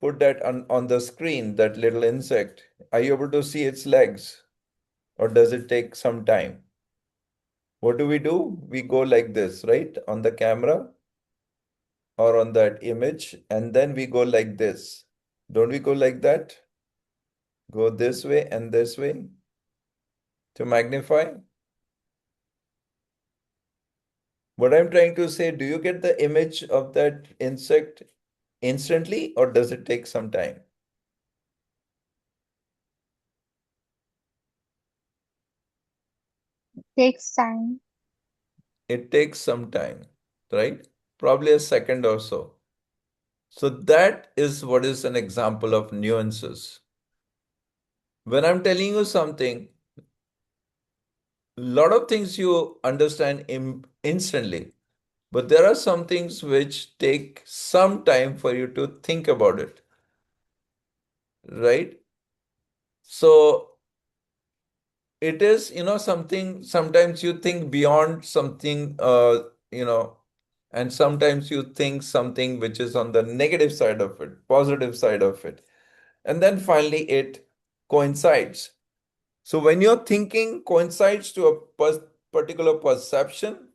put that on the screen, that little insect, are you able to see its legs, or does it take some time? What do? We go like this, right? On the camera or on that image, and then we go like this. Don't we go like that? Go this way and this way to magnify. What I'm trying to say, do you get the image of that insect instantly, or does it take some time? Takes time. It takes some time, right? Probably a second or so. So that is what is an example of nuances. When I'm telling you something, a lot of things you understand instantly, but there are some things which take some time for you to think about it, right? So it is, something, sometimes you think beyond something, and sometimes you think something which is on the negative side of it, positive side of it. And then finally it coincides. So when your thinking coincides to a particular perception,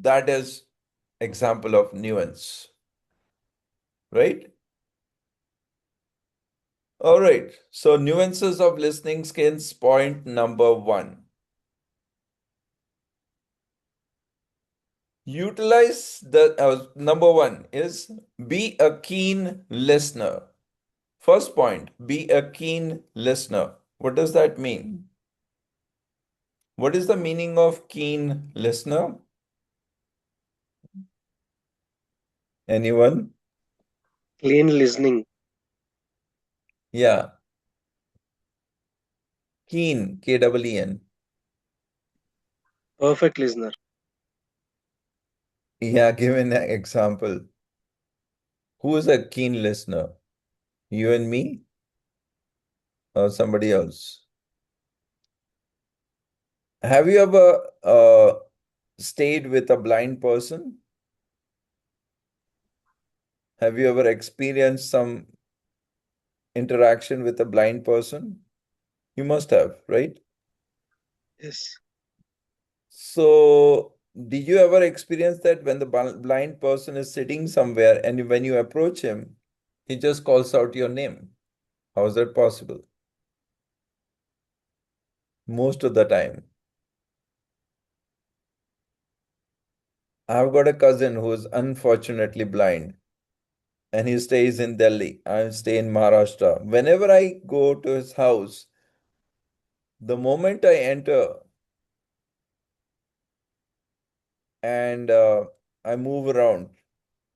that is example of nuance, right? All right. So nuances of listening skills, point number 1. Utilize the number one is be a keen listener. First point, be a keen listener. What does that mean? What is the meaning of keen listener? Anyone? Clean listening. Yeah. Keen, K-E-E-N. Perfect listener. Yeah, give an example. Who is a keen listener? You and me or somebody else? Have you ever stayed with a blind person? Have you ever experienced some interaction with a blind person? You must have, right? Yes. So, did you ever experience that when the blind person is sitting somewhere and when you approach him, he just calls out your name? How is that possible? Most of the time. I've got a cousin who is unfortunately blind and he stays in Delhi. I stay in Maharashtra. Whenever I go to his house, the moment I enter and I move around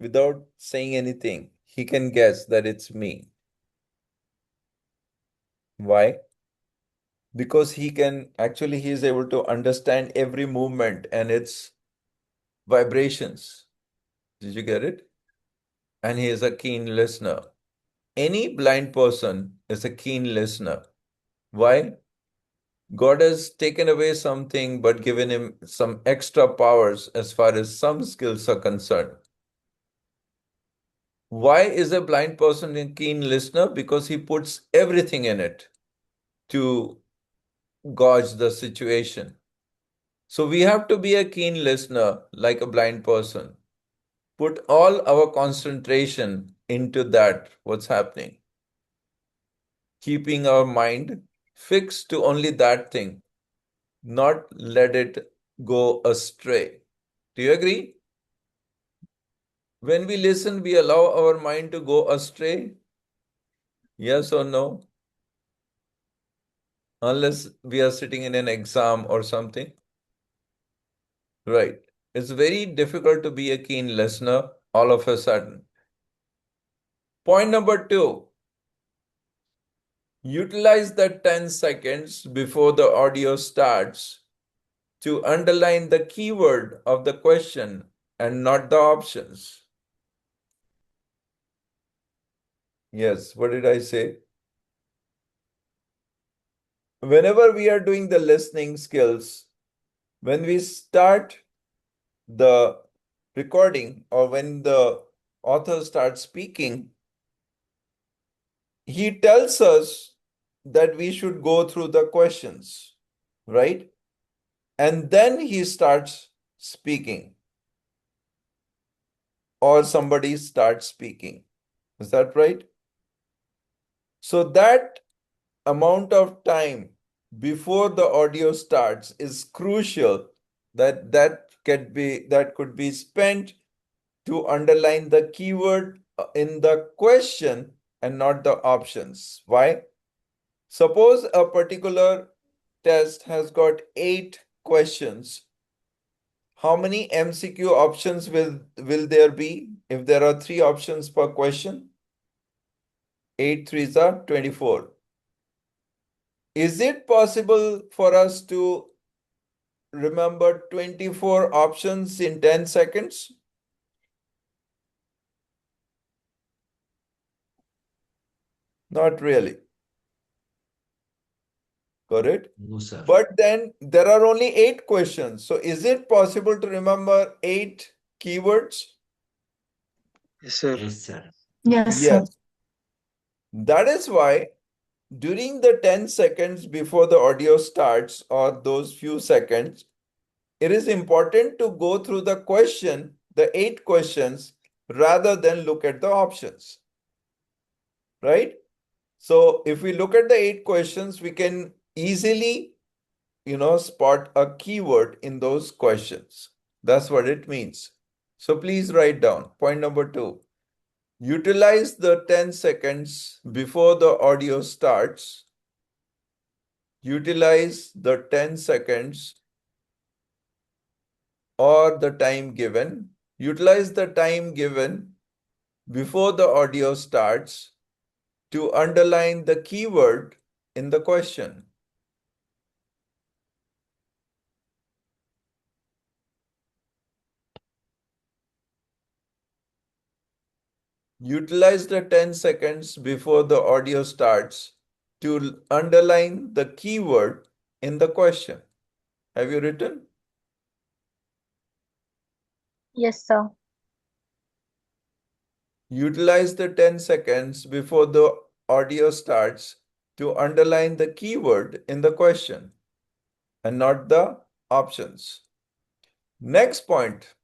without saying anything, he can guess that it's me. Why? Because he is able to understand every movement and its vibrations. Did you get it? And he is a keen listener. Any blind person is a keen listener. Why? God has taken away something but given him some extra powers as far as some skills are concerned. Why is a blind person a keen listener? Because he puts everything in it to gauge the situation. So we have to be a keen listener like a blind person. Put all our concentration into that, what's happening. Keeping our mind fixed to only that thing, not let it go astray. Do you agree? When we listen, we allow our mind to go astray? Yes or no? Unless we are sitting in an exam or something. Right. It's very difficult to be a keen listener all of a sudden. Point number 2. Utilize the 10 seconds before the audio starts to underline the keyword of the question and not the options. Yes, what did I say? Whenever we are doing the listening skills, when we start the recording or when the author starts speaking, he tells us that we should go through the questions, right? And then he starts speaking or somebody starts speaking. Is that right? So that amount of time before the audio starts is crucial that could be spent to underline the keyword in the question and not the options. Why? Suppose a particular test has got 8 questions. How many MCQ options will there be if there are 3 options per question? 8 threes are 24. Is it possible for us to remember 24 options in 10 seconds? Not really. Correct? No, sir. But then there are only 8 questions. So is it possible to remember 8 keywords? Yes, sir. Yes, sir. Yes, sir. Yes. That is why during the 10 seconds before the audio starts or those few seconds, it is important to go through the question, the 8 questions, rather than look at the options. Right? So if we look at the 8 questions, we can easily, spot a keyword in those questions. That's what it means. So please write down. Point number 2. Utilize the 10 seconds before the audio starts. Utilize the 10 seconds or the time given. Utilize the time given before the audio starts to underline the keyword in the question. Utilize the 10 seconds before the audio starts to underline the keyword in the question. Have you written? Yes, sir. Utilize the 10 seconds before the audio starts to underline the keyword in the question and not the options. Next point,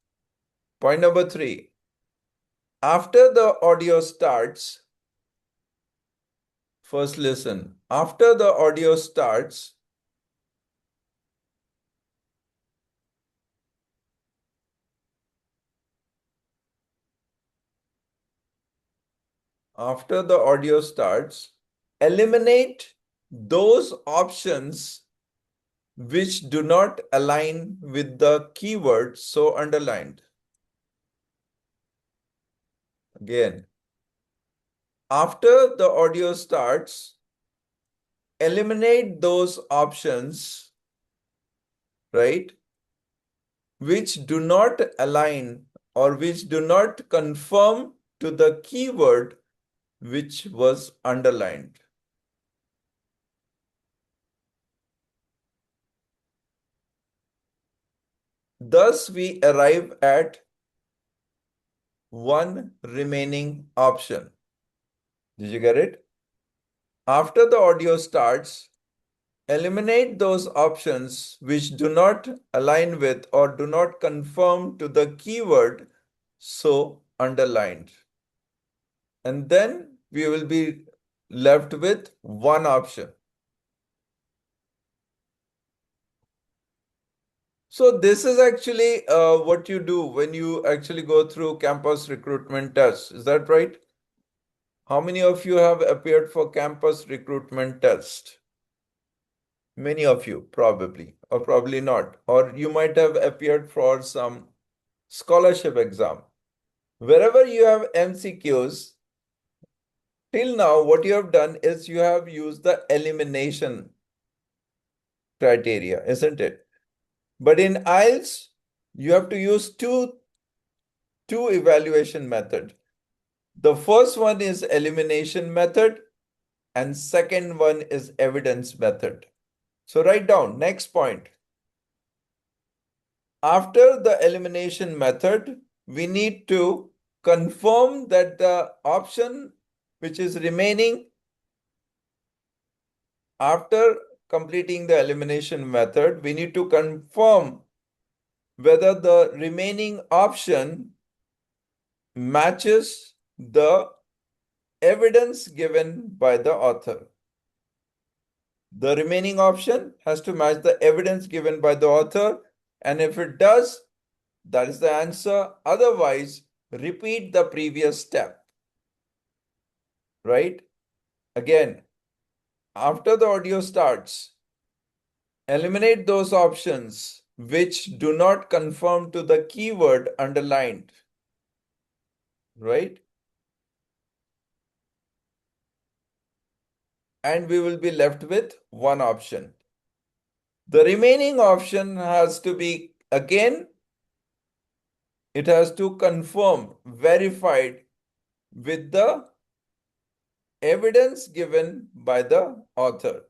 point number 3. After the audio starts, first listen. After the audio starts, eliminate those options which do not align with the keyword so underlined. Again, after the audio starts, eliminate those options, right, which do not align or which do not conform to the keyword which was underlined. Thus, we arrive at one remaining option. Did you get it? After the audio starts, eliminate those options which do not align with or do not conform to the keyword so underlined. And then we will be left with one option. So this is actually what you do when you actually go through campus recruitment tests. Is that right? How many of you have appeared for campus recruitment test? Many of you, probably, or probably not. Or you might have appeared for some scholarship exam. Wherever you have MCQs, till now, what you have done is you have used the elimination criteria, isn't it? But in IELTS, you have to use two evaluation method. The first one is elimination method and second one is evidence method. So write down next point. After the elimination method, we need to confirm that the option which is remaining after completing the elimination method, we need to confirm whether the remaining option matches the evidence given by the author. The remaining option has to match the evidence given by the author, and if it does, that is the answer. Otherwise, repeat the previous step. Right? Again, after the audio starts, eliminate those options which do not conform to the keyword underlined. Right? And we will be left with one option. The remaining option has to be, again, it has to confirm, verified with the evidence given by the author.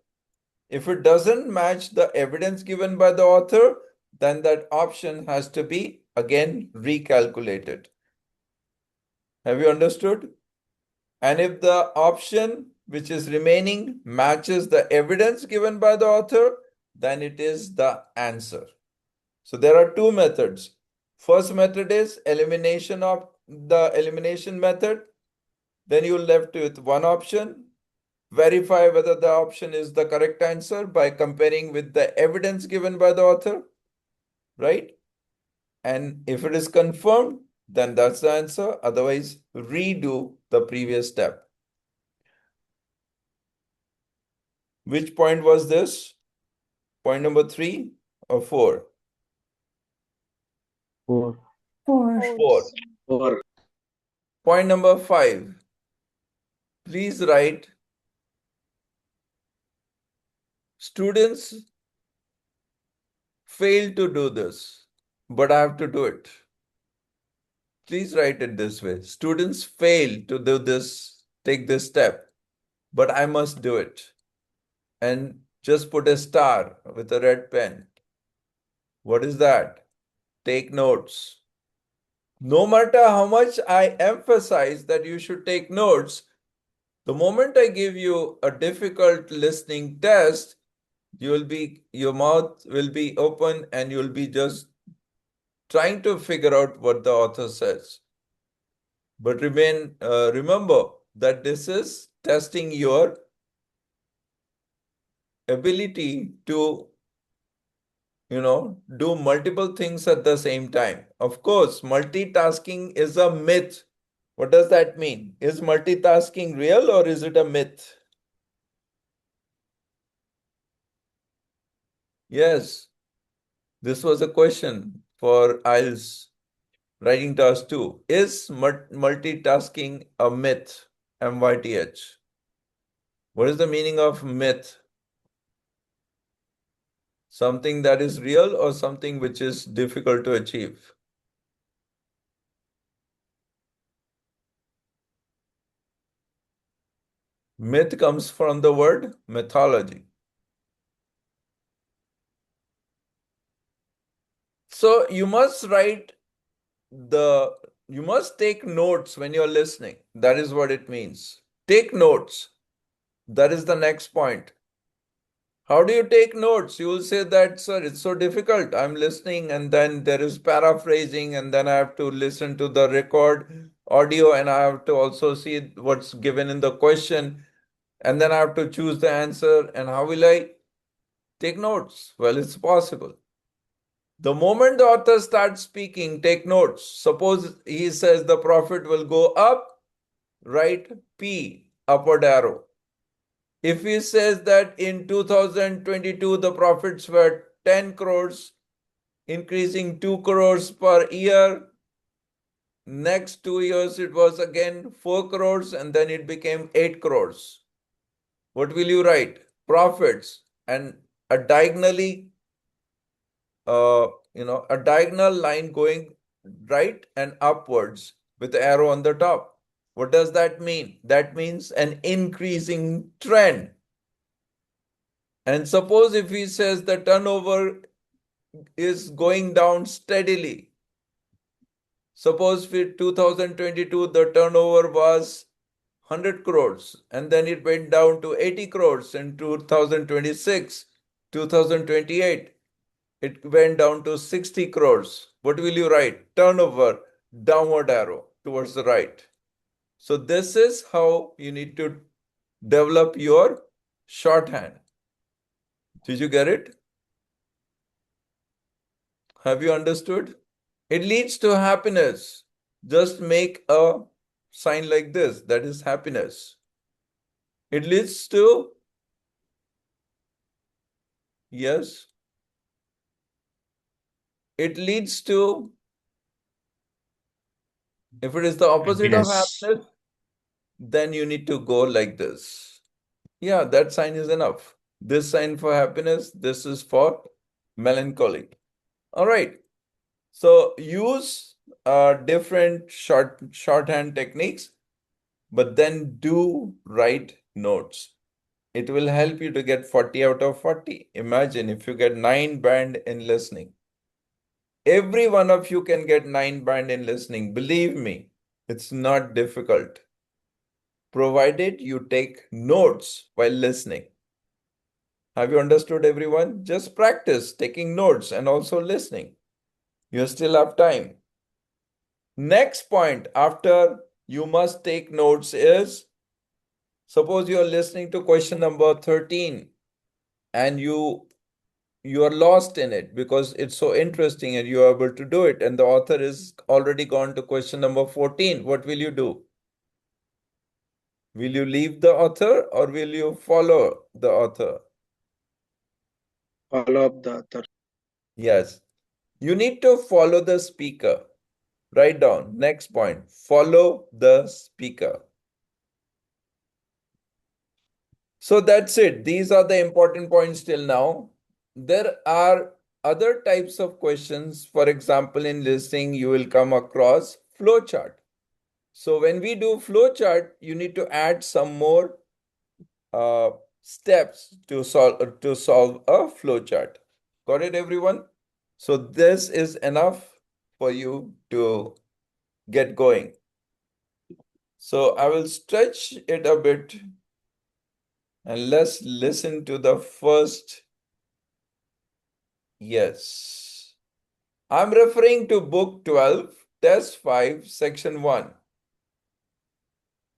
If it doesn't match the evidence given by the author, then that option has to be again recalculated. Have you understood? And if the option which is remaining matches the evidence given by the author, then it is the answer. So there are two methods. First method is elimination of the elimination method. Then you're left with one option. Verify whether the option is the correct answer by comparing with the evidence given by the author, right? And if it is confirmed, then that's the answer. Otherwise, redo the previous step. Which point was this? Point number 3 or 4? 4. 4. 4. 4. Point number 5. Please write, students fail to do this, but I have to do it. Please write it this way. Students fail to do this, take this step, but I must do it. And just put a star with a red pen. What is that? Take notes. No matter how much I emphasize that you should take notes, the moment I give you a difficult listening test, your mouth will be open and you'll be just trying to figure out what the author says. But remember that this is testing your ability to do multiple things at the same time. Of course, multitasking is a myth. What does that mean? Is multitasking real or is it a myth? Yes, this was a question for IELTS writing task 2. Is multitasking a myth? MYTH. What is the meaning of myth? Something that is real or something which is difficult to achieve? Myth comes from the word mythology. So you must take notes when you're listening. That is what it means. Take notes. That is the next point. How do you take notes? You will say that, sir, it's so difficult. I'm listening and then there is paraphrasing and then I have to listen to the record audio and I have to also see what's given in the question and then I have to choose the answer. And how will I take notes? Well, it's possible. The moment the author starts speaking, take notes. Suppose he says the profit will go up, write P, upward arrow. If he says that in 2022, the profits were 10 crores, increasing 2 crores per year, next 2 years it was again 4 crores and then it became 8 crores. What will you write? Profits and a diagonally a diagonal line going right and upwards with the arrow on the top. What does that mean? That means an increasing trend. And suppose if he says the turnover is going down steadily. Suppose for 2022, the turnover was 100 crores and then it went down to 80 crores in 2026, 2028. It went down to 60 crores. What will you write? Turnover, downward arrow towards the right. So this is how you need to develop your shorthand. Did you get it? Have you understood? It leads to happiness. Just make a sign like this. That is happiness. It leads to, yes. It leads to, if it is the opposite of happiness, then you need to go like this. Yeah, that sign is enough. This sign for happiness, this is for melancholy. All right. So use different shorthand techniques, but then do write notes. It will help you to get 40 out of 40. Imagine if you get 9 band in listening. Every one of you can get 9 band in listening. Believe me, it's not difficult, provided you take notes while listening. Have you understood, everyone? Just practice taking notes and also listening. You still have time. Next point after you must take notes is, suppose you are listening to question number 13 and you you are lost in it because it's so interesting and you are able to do it. And the author is already gone to question number 14. What will you do? Will you leave the author or will you follow the author? Follow up the author. Yes. You need to follow the speaker. Write down. Next point. Follow the speaker. So that's it. These are the important points till now. There are other types of questions. For example, in listening, you will come across flowchart. So when we do flowchart, you need to add some more steps to solve a flowchart. Got it, everyone? So this is enough for you to get going. So I will stretch it a bit and let's listen to the first. Yes. I'm referring to book 12, test 5, section 1.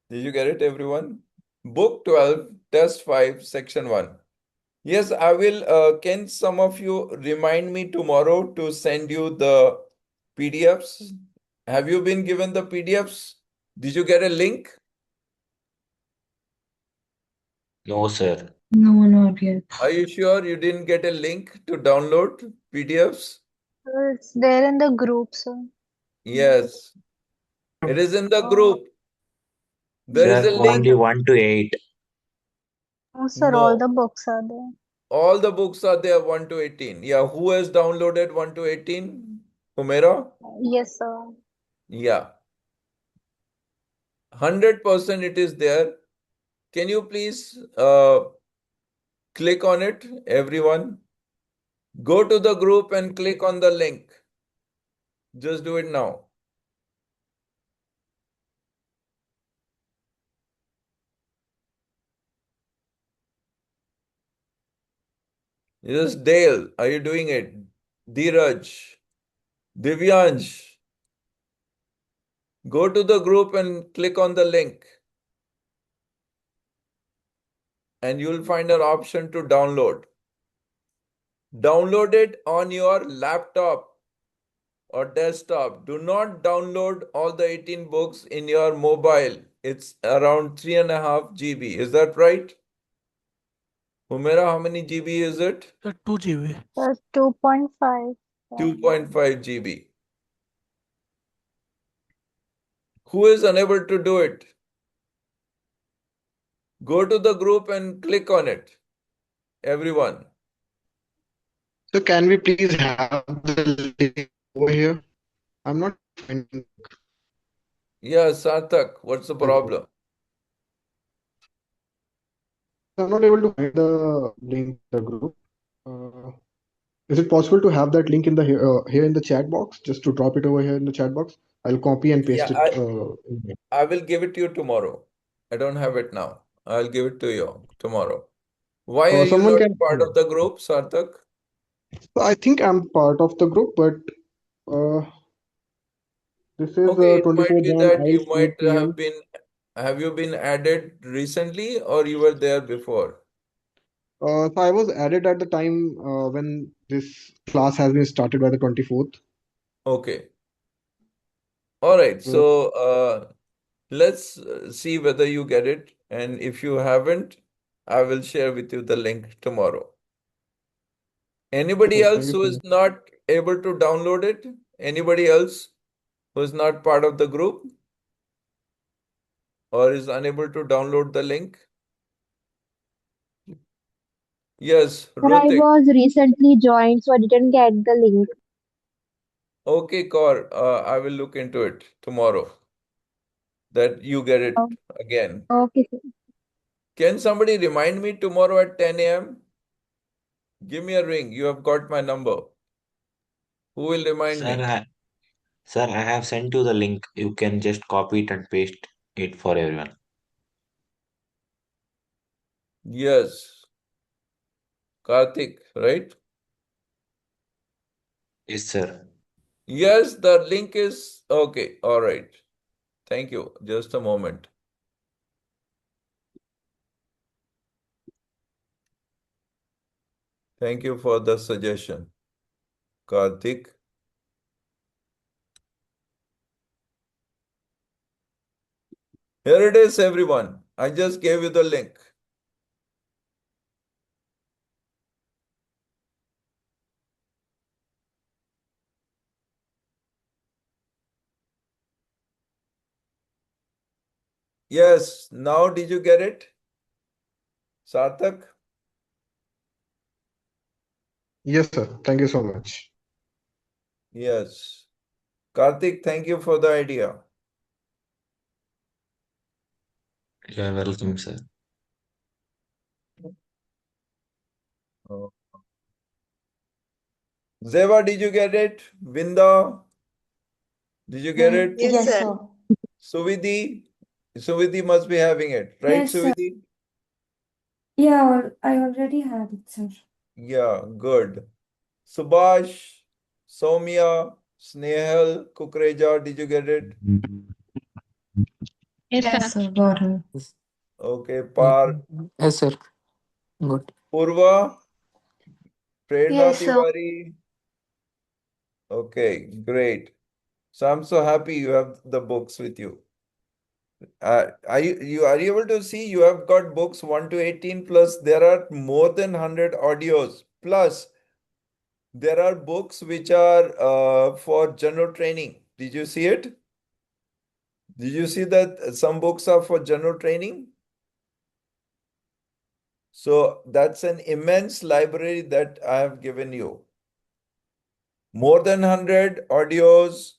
Did you get it, everyone? Book 12, test 5, section 1. Yes, I will. Can some of you remind me tomorrow to send you the PDFs? Have you been given the PDFs? Did you get a link? No, sir. No, not yet. Are you sure you didn't get a link to download PDFs? It's there in the group, sir. Yes, it is in the Oh, group. There is Sir, a link. only 1 to 8. no, sir, all No, the books are there. all the books are there 1 to 18. Yeah, who has downloaded 1 to 18? Humera? Yes, sir. Yeah, 100% it is there. Can you please click on it, everyone? Go to the group and click on the link. Just do it now. Yes, Dale, are you doing it? Dheeraj, Divyansh, go to the group and click on the link. And you'll find an option to download. Download it on your laptop or desktop. Do not download all the 18 books in your mobile. It's around 3.5 GB. Is that right? Humera, how many GB is it? 2 GB. Sir, 2.5. 2.5 GB. Who is unable to do it? Go to the group and click on it. Everyone. So can we please have the link over here? I'm not finding. Yeah, Sarthak, what's the problem? I'm not able to find the link in the group. Uh, is it possible to have that link in the here in the chat box? Just to drop it over here in the chat box. I'll copy and paste Yeah, it. In here. I will give it to you tomorrow. I don't have it now. I'll give it to you tomorrow. Why are you Someone not can. part of the group, Sarthak? I think I'm part of the group, but uh, this is Okay, it might 24 be Jan that you IELTS might 8 have p.m. been, have you been added recently or you were there before? So I was added at the time when this class has been started by the 24th. Okay. All right. Uh, So let's see whether you get it. And if you haven't, I will share with you the link tomorrow. Anybody sure, thank else you who so is much. not able to download it? Anybody else who is not part of the group or is unable to download the link? Yes, Sir, I Rutik. was recently joined, so I didn't get the link. Okay, Kaur, I will look into it tomorrow that you get Oh, it again. Okay, sir. Can somebody remind me tomorrow at 10 a.m.? Give me a ring. You have got my number. Who will remind Sir, me? I have sent you the link. You can just copy it and paste it for everyone. Yes, Karthik, right? Yes, sir. Yes, the link is okay. All right. Thank you. Just a moment. Thank you for the suggestion, Karthik. Here it is, everyone. I just gave you the link. Yes, now did you get it? Sarthak? Yes, sir. Thank you so much. Yes. Karthik, thank you for the idea. You are welcome, sir. Oh. Zeva, did you get it? Vinda, did you get it? Yes, sir. Suvidhi? Suvidhi must be having it, right, Yes, sir. Suvidhi? Yeah, I already have it, sir. Yeah, good. Subhash, Soumya, Snehal, Kukreja, did you get it? Yes, Yes, sir. sir, got it. Okay, Par, Yes, sir. Good. Purva, Prerna Yes, sir. Tiwari. Okay, great. So I'm so happy you have the books with you. Are you able to see you have got books 1 to 18 plus there are more than 100 audios plus there are books which are for general training. Did you see it? Did you see that some books are for general training? So that's an immense library that I have given you. More than 100 audios,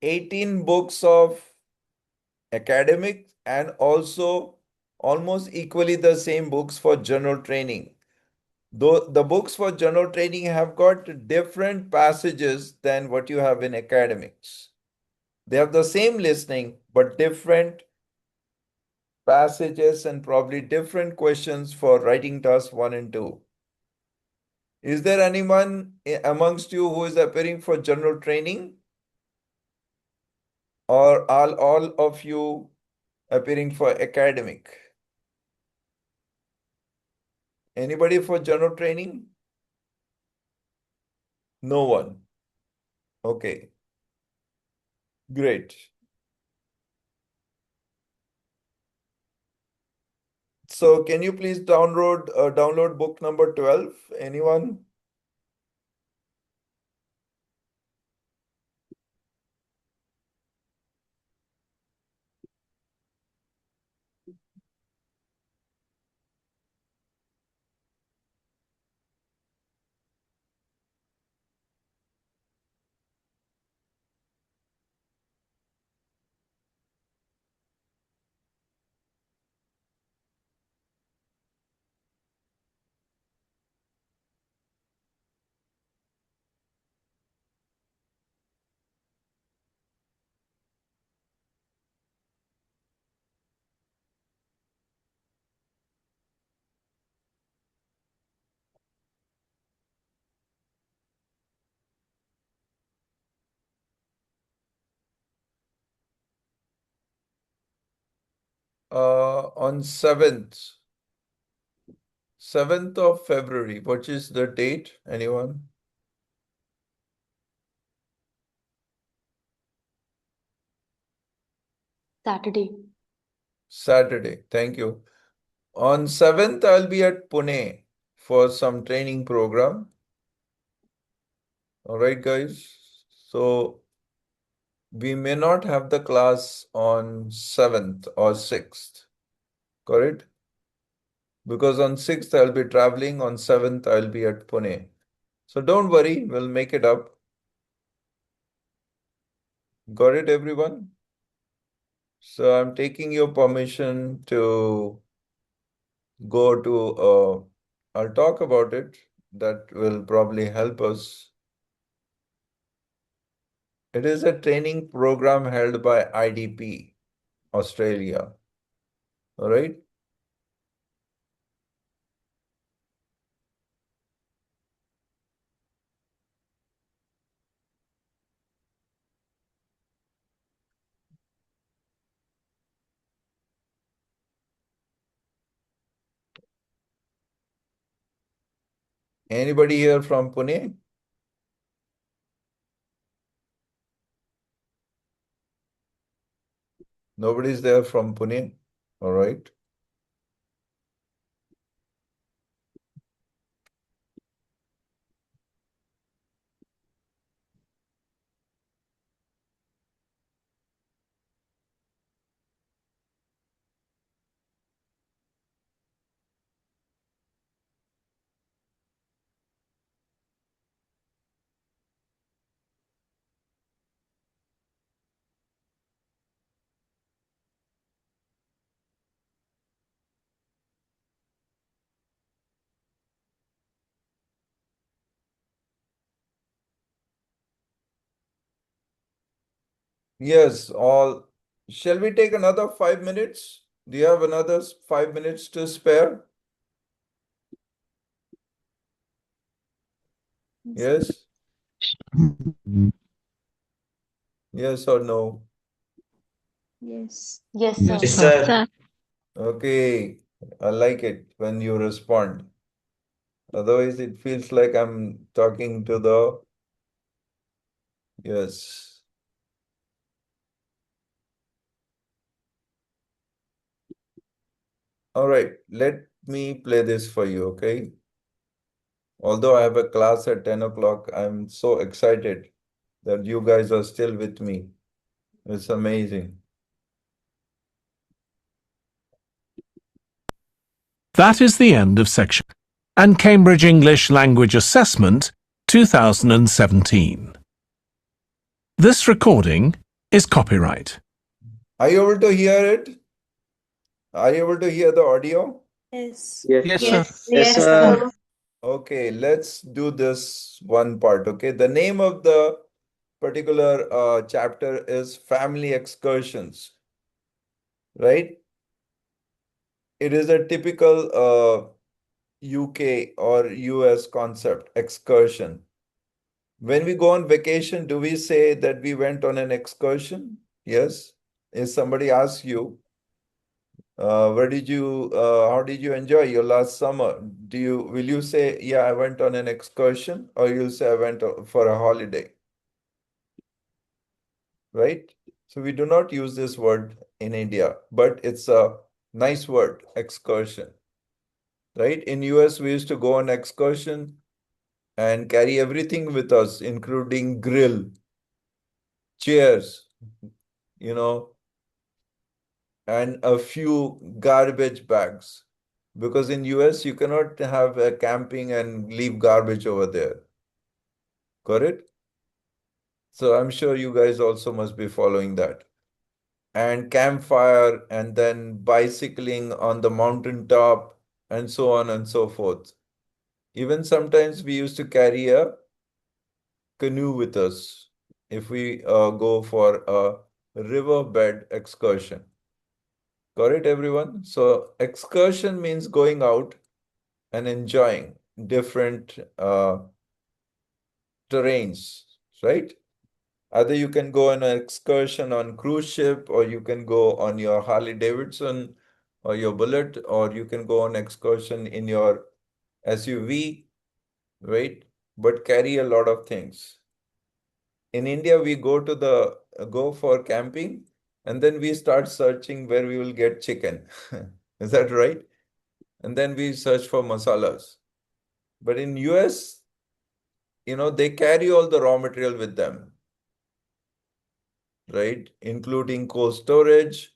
18 books of academic and also almost equally the same books for general training. Though the books for general training have got different passages than what you have in academics. They have the same listening, but different passages and probably different questions for writing task 1 and 2. Is there anyone amongst you who is appearing for general training? Or are all of you appearing for academic? Anybody for general training? No one. Okay, great. So can you please download book number 12? Anyone? On 7th of February. What is the date? Anyone? Saturday. Saturday. Thank you. On 7th, I'll be at Pune for some training program. All right, guys. So we may not have the class on 7th or 6th. Correct? Because on 6th, I'll be traveling. On 7th, I'll be at Pune. So don't worry, we'll make it up. Got it, everyone? So I'm taking your permission to go to, I'll talk about it. That will probably help us. It is a training program held by IDP, Australia. All right. Anybody here from Pune? Nobody's there from Pune? All right. Yes, all. Shall we take another 5 minutes? Do you have another 5 minutes to spare? Yes? Yes or no? Yes. Yes, Yes, Yes, sir. sir. sir. Sir. Okay. I like it when you respond. Otherwise, it feels like I'm talking to the. Yes. All right. Let me play this for you, okay? Although I have a class at 10 o'clock, I'm so excited that you guys are still with me. It's amazing. That is the end of section and Cambridge English Language Assessment 2017. This recording is copyright. Are you able to hear it? Are you able to hear the audio? Yes. Yes, Yes, sir. sir. Yes. Yes, Yes, sir. sir. Okay, let's do this one part. Okay, the name of the particular chapter is Family Excursions, right? It is a typical UK or US concept, excursion. When we go on vacation, do we say that we went on an excursion? Yes. If somebody asks you, how did you enjoy your last summer? Will you say, yeah, I went on an excursion, or you'll say I went for a holiday, right? So we do not use this word in India, but it's a nice word, excursion, right? In US, we used to go on excursion and carry everything with us, including grill, chairs, you know, and a few garbage bags. Because in US, you cannot have a camping and leave garbage over there. Correct? So I'm sure you guys also must be following that. And campfire, and then bicycling on the mountaintop, and so on and so forth. Even sometimes we used to carry a canoe with us if we go for a riverbed excursion. Correct, everyone? So excursion means going out and enjoying different terrains, right? Either you can go on an excursion on cruise ship, or you can go on your Harley Davidson or your Bullet, or you can go on excursion in your SUV, right? But carry a lot of things. In India, we go for camping, and then we start searching where we will get chicken. Is that right? And then we search for masalas. But in US, they carry all the raw material with them, right? Including cold storage,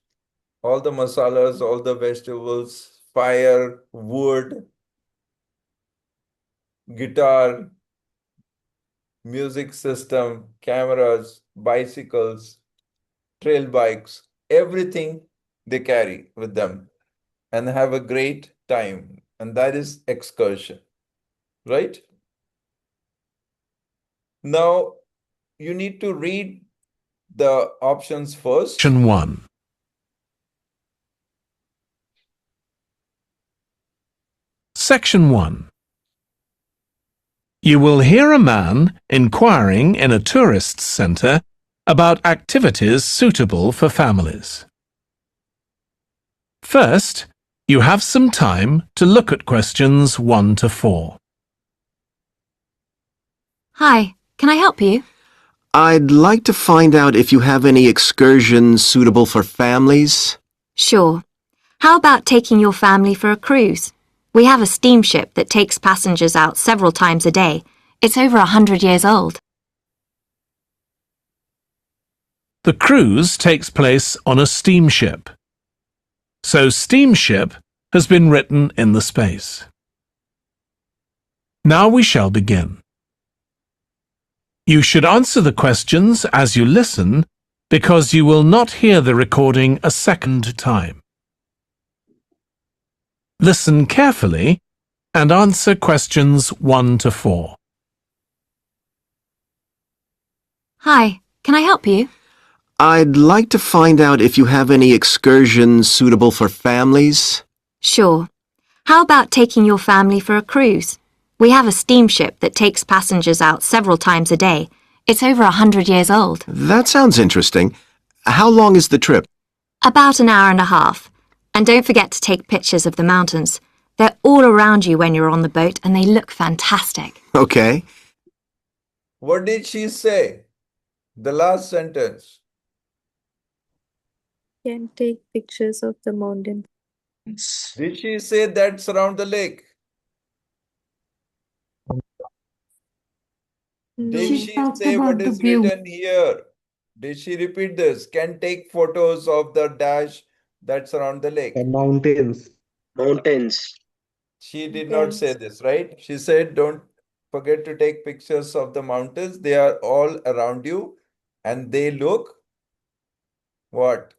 all the masalas, all the vegetables, fire, wood, guitar, music system, cameras, bicycles, trail bikes, everything they carry with them and have a great time. And that is excursion, right? Now, you need to read the options first. Section 1. Section 1. You will hear a man inquiring in a tourist centre about activities suitable for families. First, you have some time to look at questions 1 to 4. Hi, can I help you? I'd like to find out if you have any excursions suitable for families. Sure. How about taking your family for a cruise? We have a steamship that takes passengers out several times a day. It's over 100 years old. The cruise takes place on a steamship. So steamship has been written in the space. Now we shall begin. You should answer the questions as you listen because you will not hear the recording a second time. Listen carefully and answer questions 1 to 4. Hi, can I help you? I'd like to find out if you have any excursions suitable for families. Sure. How about taking your family for a cruise? We have a steamship that takes passengers out several times a day. It's over 100 years old. That sounds interesting. How long is the trip? About an hour and a half. And don't forget to take pictures of the mountains. They're all around you when you're on the boat and they look fantastic. Okay. What did she say? The last sentence. Can take pictures of the mountains. Did she say that's around the lake? Did No. she talked say what about the is view. written here? Did she repeat this? Can take photos of the dash that's around the lake. The mountains. Mountains. She did not say this, right? She said, don't forget to take pictures of the mountains. They are all around you and they look what?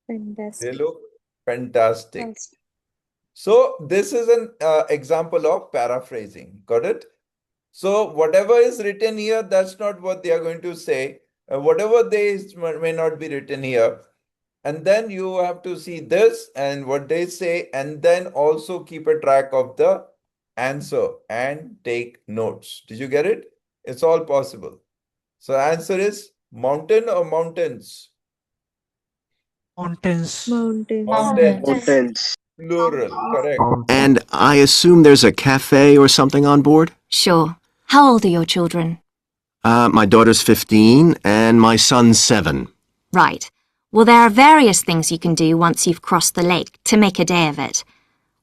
They Fantastic. look fantastic. So this is an example of paraphrasing. Got it? So whatever is written here, that's not what they are going to say. Whatever they may not be written here. And then you have to see this and what they say, and then also keep a track of the answer and take notes. Did you get it? It's all possible. So answer is mountain or mountains? Mountains. Mountains. Mountains. Plural, correct. And I assume there's a cafe or something on board? Sure. How old are your children? My daughter's 15 and my son's 7. Right. Well, there are various things you can do once you've crossed the lake to make a day of it.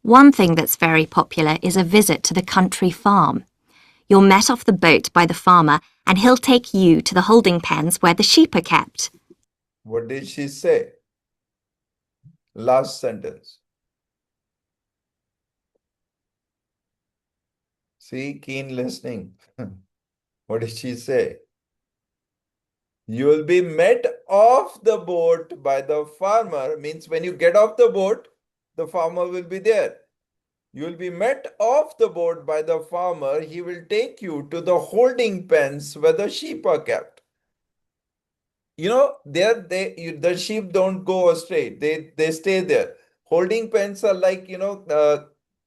One thing that's very popular is a visit to the country farm. You're met off the boat by the farmer and he'll take you to the holding pens where the sheep are kept. What did she say? Last sentence. See, keen listening. What did she say? You will be met off the boat by the farmer. Means when you get off the boat, the farmer will be there. You will be met off the boat by the farmer. He will take you to the holding pens where the sheep are kept. You know, the sheep don't go astray. They stay there. Holding pens are like,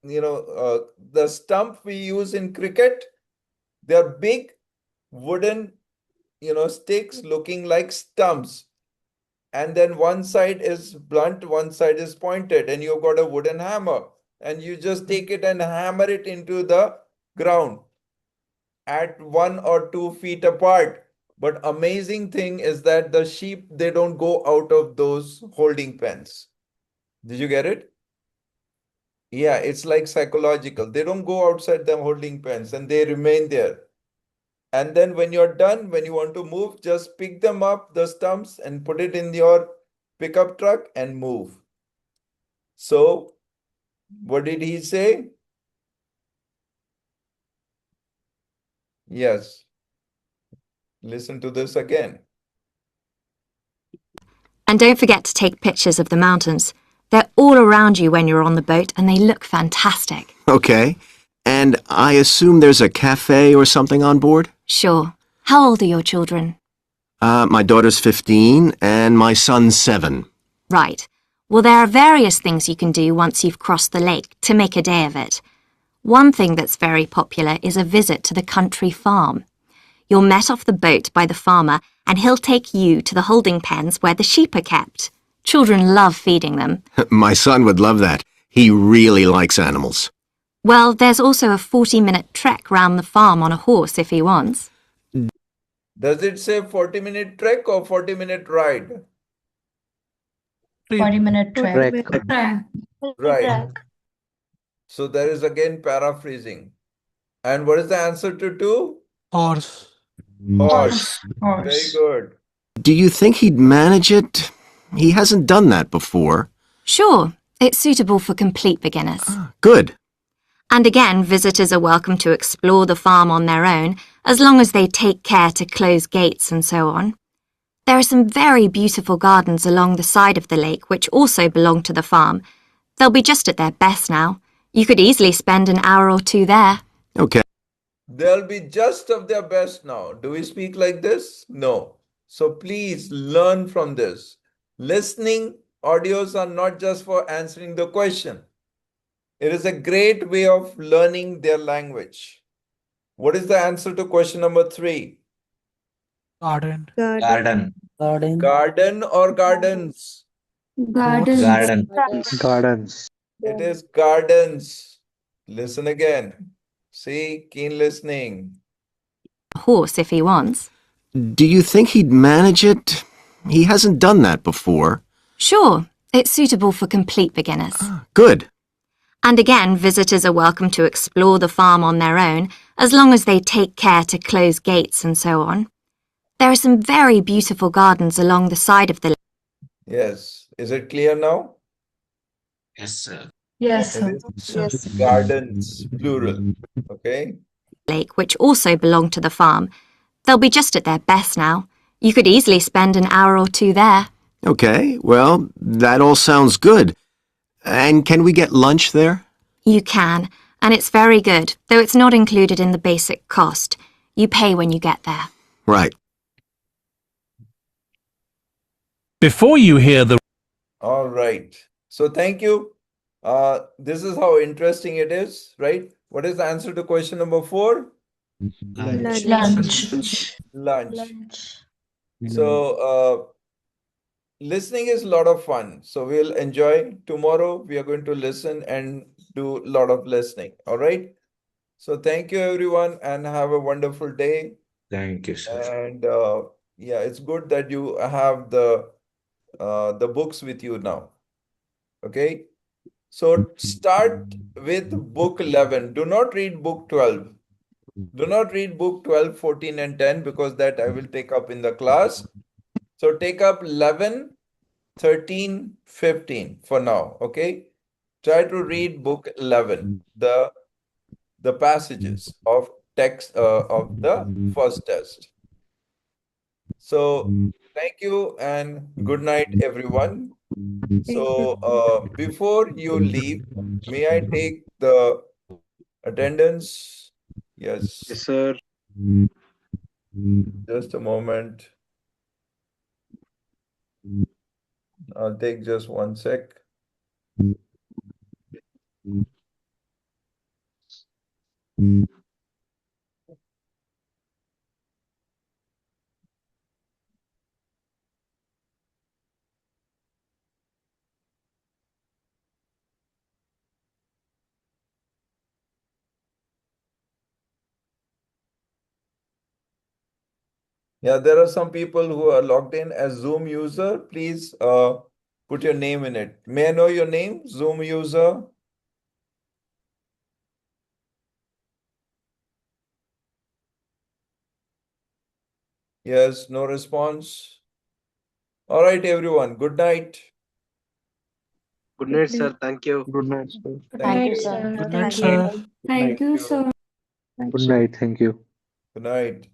the stump we use in cricket. They're big wooden, sticks looking like stumps. And then one side is blunt, one side is pointed, and you've got a wooden hammer. And you just take it and hammer it into the ground at 1 or 2 feet apart. But amazing thing is that the sheep, they don't go out of those holding pens. Did you get it? Yeah, it's like psychological. They don't go outside the holding pens and they remain there. And then when you're done, when you want to move, just pick them up, the stumps, and put it in your pickup truck and move. So, what did he say? Yes. Listen to this again. And don't forget to take pictures of the mountains. They're all around you when you're on the boat and they look fantastic. Okay. And I assume there's a cafe or something on board? Sure. How old are your children? My daughter's 15 and my son's 7. Right. Well, there are various things you can do once you've crossed the lake to make a day of it. One thing that's very popular is a visit to the country farm. You're met off the boat by the farmer and he'll take you to the holding pens where the sheep are kept. Children love feeding them. My son would love that. He really likes animals. Well, there's also a 40-minute trek round the farm on a horse if he wants. Does it say 40-minute trek or 40-minute ride? 40-minute trek. Right. So there is again paraphrasing. And what is the answer to 2? Horse. Horse. Very good. Do you think he'd manage it? He hasn't done that before. Sure, it's suitable for complete beginners. Good. And again, visitors are welcome to explore the farm on their own, as long as they take care to close gates and so on. There are some very beautiful gardens along the side of the lake which also belong to the farm. They'll be just at their best now. You could easily spend an hour or 2 there. Okay. They'll be just of their best now. Do we speak like this? No. So please learn from this. Listening audios are not just for answering the question. It is a great way of learning their language. What is the answer to question number 3? Garden. Garden. Garden or gardens? Gardens. Garden. Gardens. It is gardens. Listen again. See, keen listening. Horse if he wants. Do you think he'd manage it? He hasn't done that before. Sure, it's suitable for complete beginners. Good. And again, visitors are welcome to explore the farm on their own, as long as they take care to close gates and so on. There are some very beautiful gardens along the side of the lake. Yes. Is it clear now? Yes, sir. Yes, It sir. is gardens, plural. Okay. Lake, which also belong to the farm. They'll be just at their best now. You could easily spend an hour or 2 there. Okay, well, that all sounds good. And can we get lunch there? You can, and it's very good, though it's not included in the basic cost. You pay when you get there. Right. Before you hear the All right. So thank you. This is how interesting it is, right? What is the answer to question number 4? Lunch. Lunch. So listening is a lot of fun. So we'll enjoy. Tomorrow we are going to listen and do a lot of listening. All right. So thank you everyone and have a wonderful day. Thank you, sir. And yeah, it's good that you have the books with you now. Okay. So start with book 11. Do not read book 12. Do not read book 12, 14, and 10 because that I will take up in the class. So take up 11, 13, 15 for now. Okay. Try to read book 11, the passages of text of the first test. So thank you and good night, everyone. So before you leave, may I take the attendance? Yes. Yes, sir. Just a moment. I'll take just 1 sec. Yeah, there are some people who are logged in as Zoom user. Please put your name in it. May I know your name, Zoom user? Yes, no response. All right, everyone. Good night. Good night, sir. Thank you. Good night, sir. Thank you. Good night, sir. Thank you, sir. Good night. Thank you. Good night.